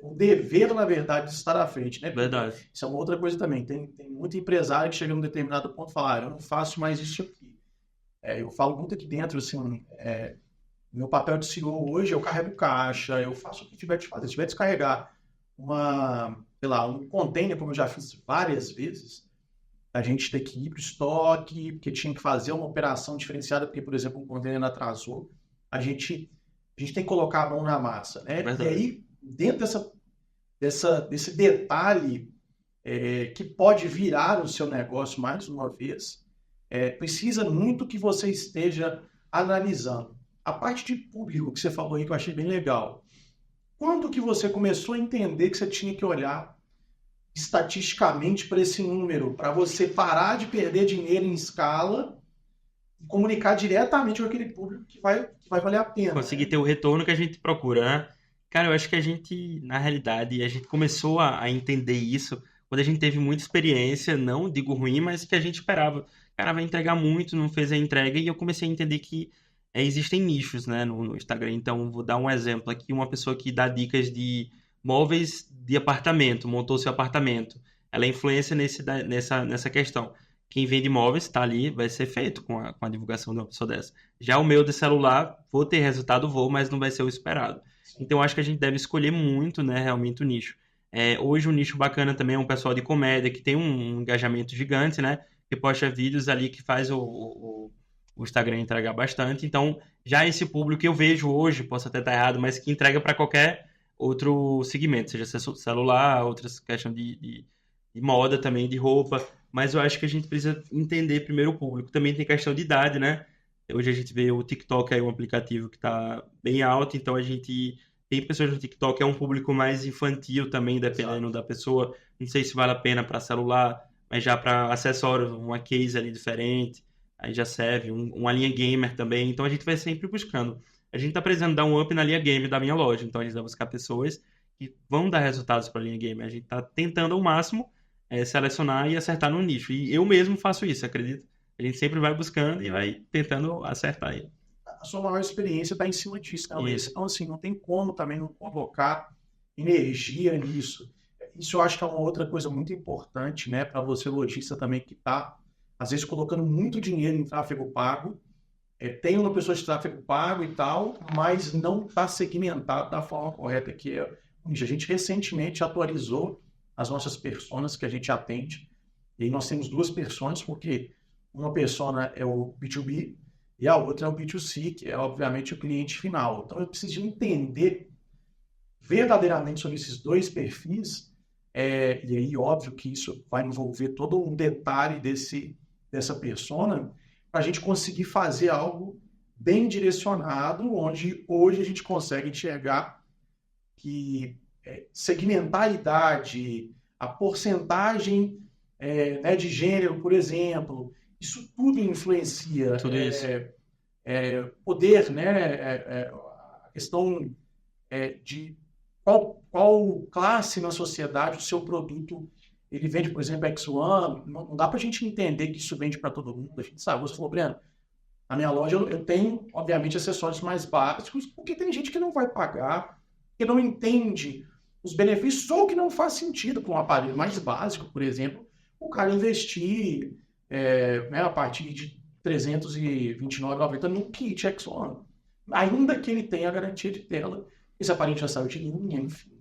o dever, na verdade, de estar à frente, né? Verdade. Isso é uma outra coisa também. Tem muito empresário que chega a um determinado ponto e fala, eu não faço mais isso aqui. Eu falo muito aqui dentro, assim, meu papel de CEO hoje, eu carrego caixa, eu faço o que tiver de fazer. Se tiver de descarregar um container, como eu já fiz várias vezes, a gente tem que ir para o estoque, porque tinha que fazer uma operação diferenciada, porque, por exemplo, um container atrasou. A gente tem que colocar a mão na massa, né? E aí, dentro desse detalhe que pode virar o seu negócio mais uma vez, precisa muito que você esteja analisando. A parte de público que você falou aí, que eu achei bem legal. Quando que você começou a entender que você tinha que olhar estatisticamente para esse número, para você parar de perder dinheiro em escala e comunicar diretamente com aquele público que vai valer a pena, Conseguir né? ter o retorno que a gente procura, né? Cara, eu acho que a gente, na realidade, a gente começou a entender isso quando a gente teve muita experiência, não digo ruim, mas que a gente esperava. Cara, vai entregar muito, não fez a entrega, e eu comecei a entender que existem nichos, né, no Instagram. Então, vou dar um exemplo aqui, uma pessoa que dá dicas de móveis de apartamento, montou seu apartamento. Ela é influência nessa questão. Quem vende móveis está ali, vai ser feito com a divulgação de uma pessoa dessa. Já o meu de celular, vou ter resultado, vou, mas não vai ser o esperado. Então, acho que a gente deve escolher muito, né, realmente o nicho. Hoje, um nicho bacana também é um pessoal de comédia, que tem um engajamento gigante, né, que posta vídeos ali que faz o Instagram entregar bastante. Então, já esse público que eu vejo hoje, posso até estar errado, mas que entrega para qualquer outro segmento, seja celular, outras questões de moda também, de roupa. Mas eu acho que a gente precisa entender primeiro o público. Também tem questão de idade, né? Hoje a gente vê o TikTok aí, um aplicativo que está bem alto, então a gente tem pessoas no TikTok, é um público mais infantil também, dependendo da pessoa. Não sei se vale a pena para celular, mas já para acessórios, uma case ali diferente, aí já serve, uma linha gamer também. Então a gente vai sempre buscando. A gente está precisando dar um up na linha game da minha loja, então a gente vai buscar pessoas que vão dar resultados para a linha game. A gente está tentando ao máximo selecionar e acertar no nicho. E eu mesmo faço isso, acredito. A gente sempre vai buscando e vai tentando acertar aí. A sua maior experiência está em cima disso, né, Luiz? Isso. Então, assim, não tem como também não colocar energia nisso. Isso eu acho que é uma outra coisa muito importante, né, para você, lojista também, que está, às vezes, colocando muito dinheiro em tráfego pago. Tem uma pessoa de tráfego pago e tal, mas não está segmentado da forma correta, que é a gente recentemente atualizou as nossas personas que a gente atende. E aí nós temos duas personas, porque uma persona é o B2B e a outra é o B2C, que é, obviamente, o cliente final. Então, eu preciso entender verdadeiramente sobre esses dois perfis, e aí, óbvio que isso vai envolver todo um detalhe dessa persona, para a gente conseguir fazer algo bem direcionado, onde hoje a gente consegue enxergar que segmentar a idade, a porcentagem né, de gênero, por exemplo, isso tudo influencia. Tudo isso. Poder, né, a questão de qual classe na sociedade o seu produto ele vende, por exemplo, X1. Não dá para a gente entender que isso vende para todo mundo. A gente sabe, você falou, Breno, na minha loja eu tenho, obviamente, acessórios mais básicos, porque tem gente que não vai pagar, que não entende os benefícios ou que não faz sentido para um aparelho mais básico, por exemplo, o cara investir né, a partir de R$ 329,90 no kit X1, ainda que ele tenha a garantia de tela, esse aparelho já saiu de linha, enfim.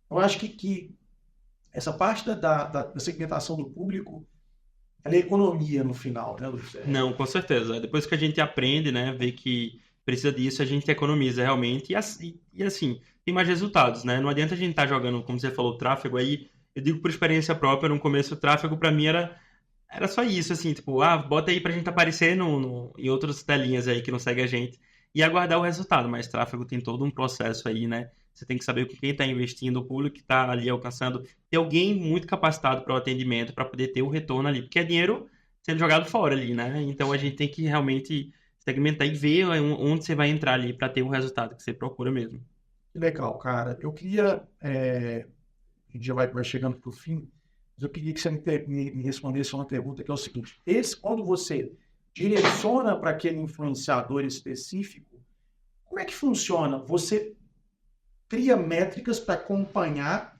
Eu acho que essa parte da segmentação do público, ela é economia no final, né, Luiz? Não, com certeza. Depois que a gente aprende, né, vê que precisa disso, a gente economiza realmente e assim, tem mais resultados, né? Não adianta a gente estar jogando, como você falou, tráfego aí. Eu digo por experiência própria, no começo o tráfego para mim era só isso, assim, tipo, bota aí pra gente aparecer em outras telinhas aí que não segue a gente e aguardar o resultado, mas tráfego tem todo um processo aí, né? Você tem que saber com quem está investindo, o público que está ali alcançando, ter alguém muito capacitado para o atendimento, para poder ter o retorno ali, porque é dinheiro sendo jogado fora ali, né? Então a gente tem que realmente segmentar e ver onde você vai entrar ali para ter o resultado que você procura mesmo. Que legal, cara. Eu queria, a gente já vai chegando para o fim, mas eu queria que você me respondesse uma pergunta que é o seguinte: quando você direciona para aquele influenciador específico, como é que funciona? Você cria métricas para acompanhar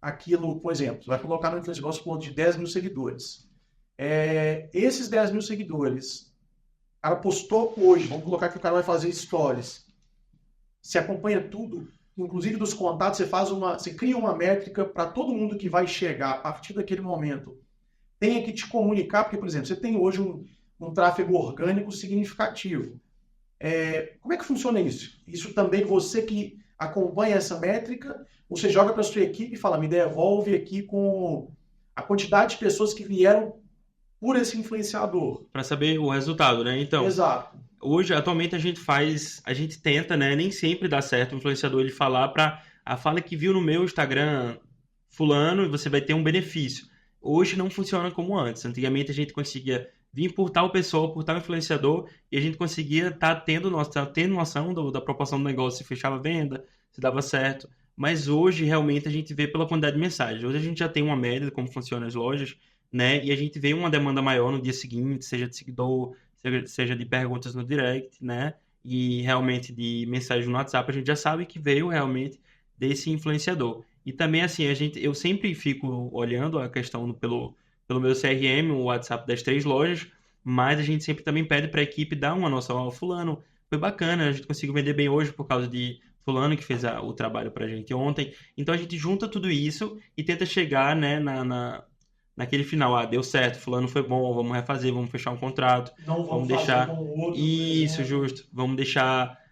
aquilo, por exemplo, você vai colocar no influenciador de 10 mil seguidores. Esses 10 mil seguidores, ela postou hoje, vamos colocar que o cara vai fazer stories. Você acompanha tudo, inclusive dos contatos, você cria uma métrica para todo mundo que vai chegar a partir daquele momento. Tenha que te comunicar, porque, por exemplo, você tem hoje um tráfego orgânico significativo. Como é que funciona isso? Isso também você que acompanha essa métrica, você joga para a sua equipe e fala, me devolve aqui com a quantidade de pessoas que vieram por esse influenciador. Para saber o resultado, né? Então, exato. Hoje, atualmente, a gente tenta, né? Nem sempre dá certo o influenciador ele falar a fala que viu no meu Instagram fulano e você vai ter um benefício. Hoje não funciona como antes. Antigamente a gente conseguia vir por tal pessoa, por tal influenciador, e a gente conseguia estar tendo noção da proporção do negócio, se fechava a venda, se dava certo. Mas hoje, realmente, a gente vê pela quantidade de mensagens. Hoje a gente já tem uma média de como funcionam as lojas, né? E a gente vê uma demanda maior no dia seguinte, seja de seguidor, seja de perguntas no direct, né? E realmente de mensagem no WhatsApp, a gente já sabe que veio realmente desse influenciador. E também, assim, eu sempre fico olhando a questão pelo meu CRM, o WhatsApp das 3 lojas, mas a gente sempre também pede para a equipe dar uma noção. Ó, fulano, foi bacana, a gente conseguiu vender bem hoje por causa de fulano que fez o trabalho para a gente ontem. Então a gente junta tudo isso e tenta chegar, né, naquele final. Ah, deu certo, fulano foi bom, vamos refazer, vamos fechar um contrato, Não vamos vamos fazer com deixar o outro, por isso exemplo. justo, vamos deixar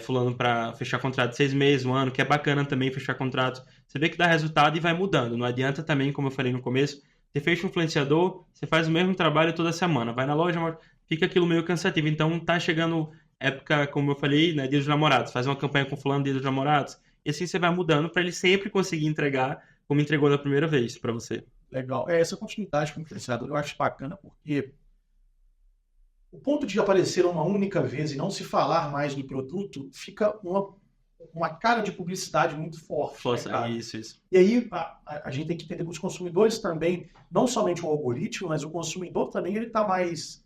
fulano para fechar contrato de 6 meses, um ano, que é bacana também fechar contrato. Você vê que dá resultado e vai mudando. Não adianta também, como eu falei no começo, você fecha um influenciador, você faz o mesmo trabalho toda semana, vai na loja, mas fica aquilo meio cansativo. Então tá chegando época, como eu falei, né, Dia dos Namorados, faz uma campanha com fulano Dia dos Namorados, e assim você vai mudando para ele sempre conseguir entregar como entregou da primeira vez para você. Legal. Essa continuidade com o influenciador eu acho bacana porque o ponto de aparecer uma única vez e não se falar mais do produto fica uma cara de publicidade muito forte, né, Força, cara? isso. E aí a gente tem que entender que os consumidores também, não somente o algoritmo, mas o consumidor também, ele está mais,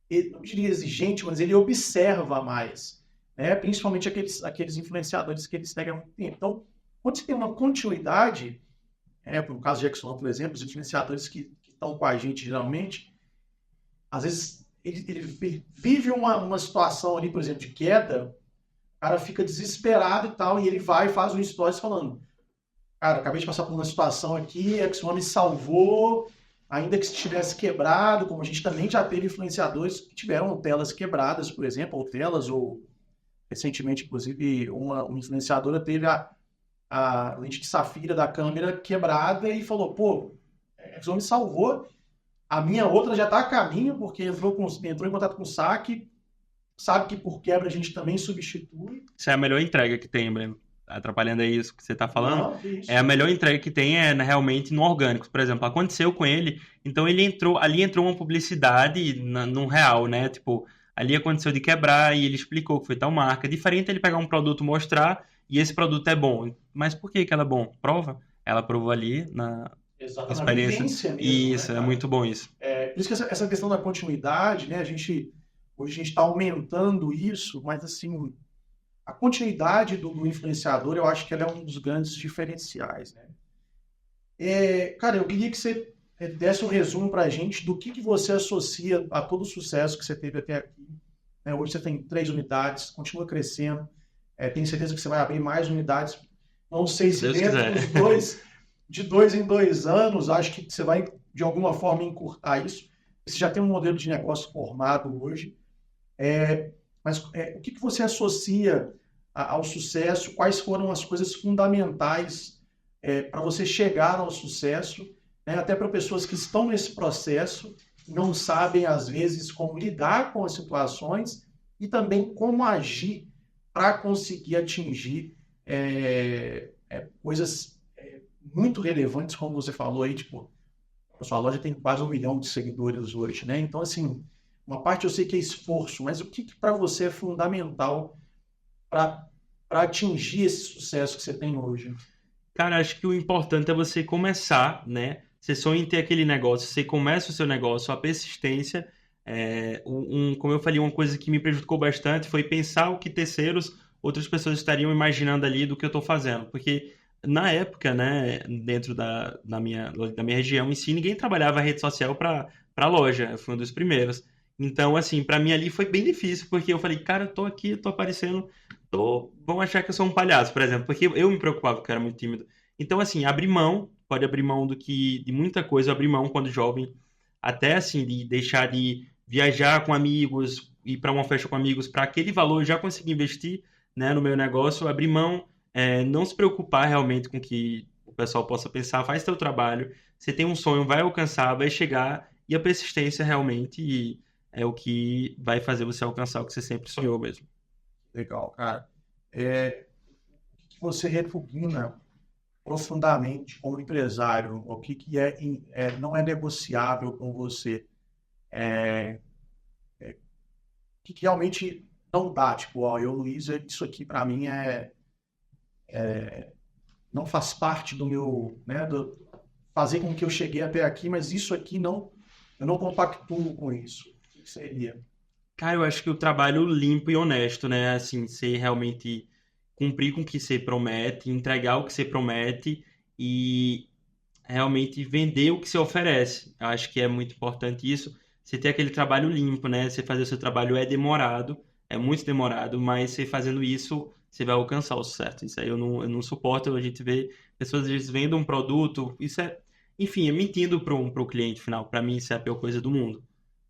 ele, não diria exigente, mas ele observa mais, né? Principalmente aqueles influenciadores que eles seguem há muito tempo. Então, quando você tem uma continuidade, no caso de Exxon, por exemplo, os influenciadores que estão com a gente geralmente, às vezes ele vive uma situação ali, por exemplo, de queda, o cara fica desesperado e tal, e ele vai e faz um stories falando: cara, acabei de passar por uma situação aqui, a Exxon me salvou, ainda que se tivesse quebrado, como a gente também já teve influenciadores que tiveram telas quebradas, por exemplo, ou recentemente, inclusive, uma influenciadora teve a lente de safira da câmera quebrada e falou: pô, a Exxon me salvou, a minha outra já está a caminho, porque entrou em contato com o saque, sabe que por quebra a gente também substitui. Essa é a melhor entrega que tem, Breno. Atrapalhando aí isso que você está falando. Não, que É a isso. melhor entrega que tem realmente no orgânico. Por exemplo, aconteceu com ele, então ali entrou uma publicidade no real, né? Tipo, ali aconteceu de quebrar e ele explicou que foi tal marca. É diferente ele pegar um produto, mostrar e esse produto é bom. Mas por que ela é bom? Prova. Ela provou ali na Exato, na experiência. vivência mesmo, E né, isso, é cara? muito bom isso. Por isso que essa questão da continuidade, né? Hoje a gente está aumentando isso, mas assim, a continuidade do influenciador, eu acho que ela é um dos grandes diferenciais, né? Cara, eu queria que você desse um resumo para a gente do que você associa a todo o sucesso que você teve até aqui. Né? Hoje você tem 3 unidades, continua crescendo, tenho certeza que você vai abrir mais unidades. Não sei Se se Deus dentro quiser. de 2 em 2 anos, acho que você vai, de alguma forma, encurtar isso. Você já tem um modelo de negócio formado hoje. Mas o que você associa ao sucesso? Quais foram as coisas fundamentais para você chegar ao sucesso? Né? Até para pessoas que estão nesse processo, não sabem, às vezes, como lidar com as situações e também como agir para conseguir atingir coisas muito relevantes, como você falou aí, tipo, a sua loja tem quase 1 milhão de seguidores hoje, né? Então, assim, uma parte eu sei que é esforço, mas o que para você é fundamental para atingir esse sucesso que você tem hoje? Cara, acho que o importante é você começar, né? Você sonha em ter aquele negócio, você começa o seu negócio, a persistência. Como eu falei, uma coisa que me prejudicou bastante foi pensar o que terceiros, outras pessoas estariam imaginando ali do que eu estou fazendo. Porque na época, né, dentro da minha região em si, ninguém trabalhava rede social para loja. Eu fui um dos primeiros. Então, assim, para mim ali foi bem difícil, porque eu falei, cara, eu tô aqui, eu tô aparecendo, vão achar que eu sou um palhaço, por exemplo, porque eu me preocupava, porque eu era muito tímido. Então, assim, abrir mão, pode abrir mão de muita coisa, abrir mão quando jovem, até assim, de deixar de viajar com amigos, ir para uma festa com amigos, para aquele valor eu já conseguir investir, né, no meu negócio, abrir mão, não se preocupar realmente com o que o pessoal possa pensar, faz teu trabalho, você tem um sonho, vai alcançar, vai chegar, e a persistência realmente é o que vai fazer você alcançar o que você sempre sonhou mesmo. Legal, cara. O que você repugna profundamente como empresário, o que não é negociável com você, o que realmente não dá, tipo, ó, Luiz, isso aqui para mim não faz parte do meu, né, fazer com que eu cheguei até aqui, mas isso aqui eu não compactuo com isso. O que seria? Cara, eu acho que o trabalho limpo e honesto, né? Assim, você realmente cumprir com o que você promete, entregar o que você promete e realmente vender o que você oferece. Eu acho que é muito importante isso. Você ter aquele trabalho limpo, né? Você fazer o seu trabalho é demorado, é muito demorado, mas você fazendo isso, você vai alcançar o sucesso. Isso aí eu não suporto. A gente vê pessoas às vezes vendendo um produto, isso é, enfim, é mentindo pro cliente final. Para mim, isso é a pior coisa do mundo.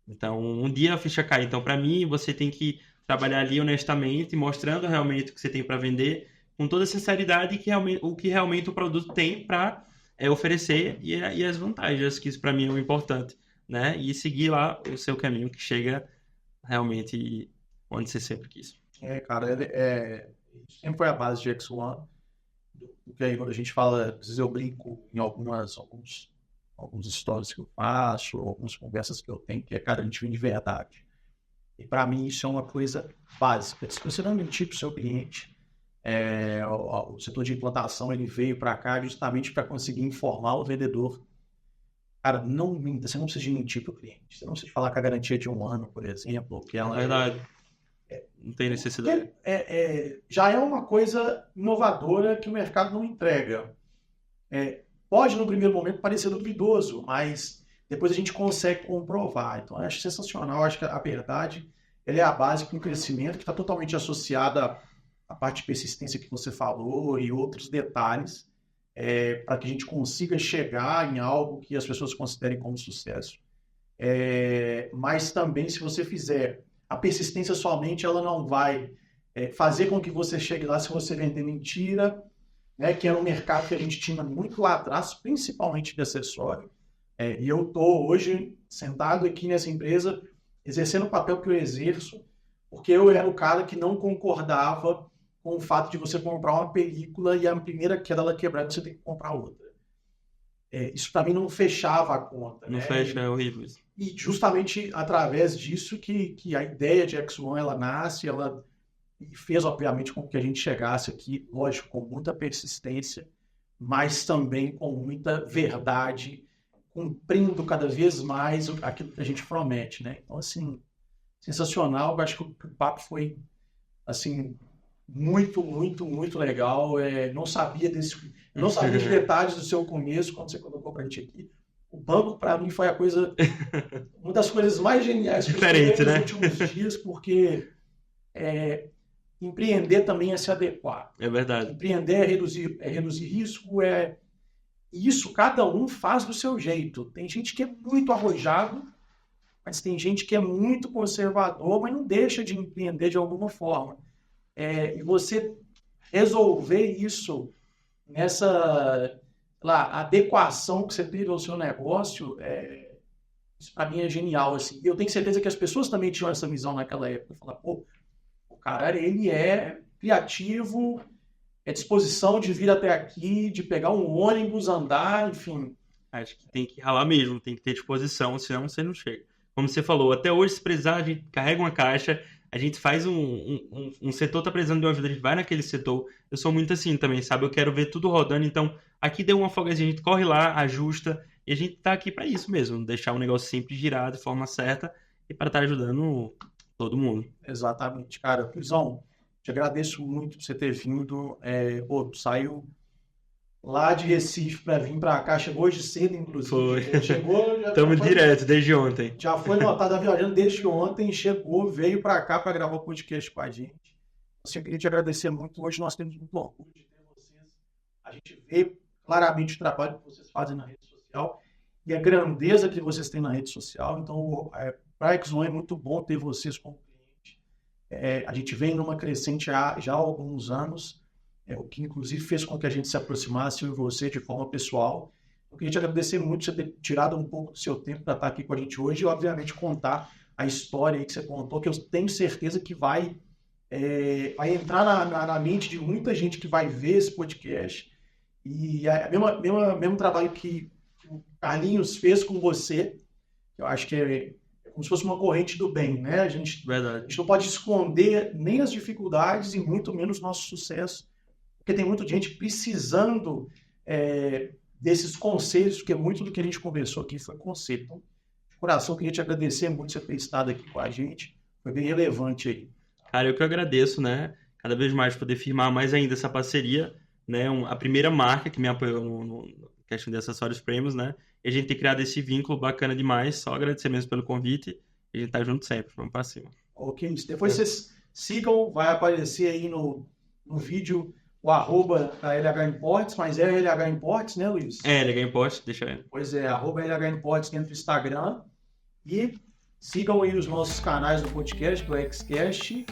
Então, um dia a ficha cai. Então, para mim, você tem que trabalhar ali honestamente, mostrando realmente o que você tem para vender, com toda a sinceridade que realmente, o que realmente o produto tem para oferecer e as vantagens, que isso para mim é o importante, né? E seguir lá o seu caminho que chega realmente onde você sempre quis. Cara, sempre foi a base de X1, porque aí quando a gente fala, às vezes eu brinco em alguns stories que eu faço, algumas conversas que eu tenho, que cara, a gente vem de verdade. E para mim isso é uma coisa básica. Se você não mentir para o seu cliente, o setor de implantação ele veio para cá justamente para conseguir informar o vendedor. Cara, não minta, você não precisa de mentir para o cliente. Você não precisa falar com a garantia de 1 ano, por exemplo, que ela É verdade. Não tem necessidade. já é uma coisa inovadora que o mercado não entrega. Pode, no primeiro momento, parecer duvidoso, mas depois a gente consegue comprovar. Então, eu acho sensacional. Eu acho que a verdade ela é a base para o crescimento, que está totalmente associada à parte de persistência que você falou e outros detalhes, para que a gente consiga chegar em algo que as pessoas considerem como sucesso. Mas também, se você fizer a persistência somente, ela não vai fazer com que você chegue lá se você vender mentira, né, que era um mercado que a gente tinha muito lá atrás, principalmente de acessório. E eu estou hoje sentado aqui nessa empresa, exercendo o papel que eu exerço, porque eu era o cara que não concordava com o fato de você comprar uma película e a primeira queda ela quebrar, você tem que comprar outra. Isso para mim não fechava a conta. Não né? fecha, é horrível isso. E justamente através disso que a ideia de X1 ela nasce, ela fez, obviamente, com que a gente chegasse aqui, lógico, com muita persistência, mas também com muita verdade, cumprindo cada vez mais aquilo que a gente promete, né? Então, assim, sensacional. Eu acho que o papo foi, assim, muito, muito, muito legal. Não sabia dos detalhes do seu começo, quando você colocou pra gente aqui. O banco, para mim, foi uma das coisas mais geniais que eu Diferente, nos né? últimos dias, porque empreender também é se adequar. É verdade. Empreender é reduzir risco, e isso cada um faz do seu jeito. Tem gente que é muito arrojado, mas tem gente que é muito conservador, mas não deixa de empreender de alguma forma. E você resolver isso nessa adequação que você teve ao seu negócio, isso para mim é genial. Assim. Eu tenho certeza que as pessoas também tinham essa visão naquela época. Falar, pô, o cara, ele é criativo, disposição de vir até aqui, de pegar um ônibus, andar, enfim. Acho que tem que ralar mesmo, tem que ter disposição, senão você não chega. Como você falou, até hoje, se precisar, a gente carrega uma caixa, a gente faz um setor tá precisando de uma ajuda, a gente vai naquele setor. Eu sou muito assim também, sabe? Eu quero ver tudo rodando, então aqui deu uma folgazinha, a gente corre lá, ajusta, e a gente tá aqui para isso mesmo, deixar o negócio sempre girar de forma certa e para estar ajudando todo mundo. Exatamente, cara. Luizão, te agradeço muito por você ter vindo. Saiu lá de Recife para vir para cá, chegou hoje cedo, inclusive. Foi. Chegou, Estamos direto, desde ontem. Já foi notado viajando desde ontem, chegou, veio para cá para gravar o podcast com a gente. Assim, eu queria te agradecer muito. Hoje nós temos muito orgulho de ter vocês. A gente vê claramente o trabalho que vocês fazem na rede social e a grandeza que vocês têm na rede social. Então, para a X1 é muito bom ter vocês como cliente. A gente vem numa crescente já há alguns anos, o que inclusive fez com que a gente se aproximasse, eu e você, de forma pessoal. Eu queria te agradecer muito por você ter tirado um pouco do seu tempo para estar aqui com a gente hoje e, obviamente, contar a história aí que você contou, que eu tenho certeza que vai entrar na mente de muita gente que vai ver esse podcast E mesmo trabalho que o Carlinhos fez com você, eu acho que é como se fosse uma corrente do bem, né? A gente não pode esconder nem as dificuldades e muito menos nosso sucesso, porque tem muita gente precisando desses conselhos, porque muito do que a gente conversou aqui foi conselho. Então, de coração, queria te agradecer muito por você ter estado aqui com a gente, foi bem relevante aí. Cara, eu que agradeço, né? Cada vez mais poder firmar mais ainda essa parceria, né? A primeira marca que me apoiou no questão de acessórios premiums, né? E a gente tem criado esse vínculo bacana demais. Só agradecer mesmo pelo convite. E a gente tá junto sempre. Vamos pra cima. Ok, depois vocês sigam, vai aparecer aí no vídeo o @ da LH Imports, mas é LH Imports, né, Luiz? É, LH Imports, deixa eu ver. Pois é, @LH Imports dentro do Instagram. E sigam aí os nossos canais do podcast, do Xcast.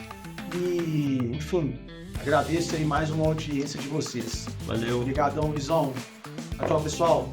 E, enfim, agradeço aí mais uma audiência de vocês. Valeu. Obrigadão, Luizão. Tchau, pessoal.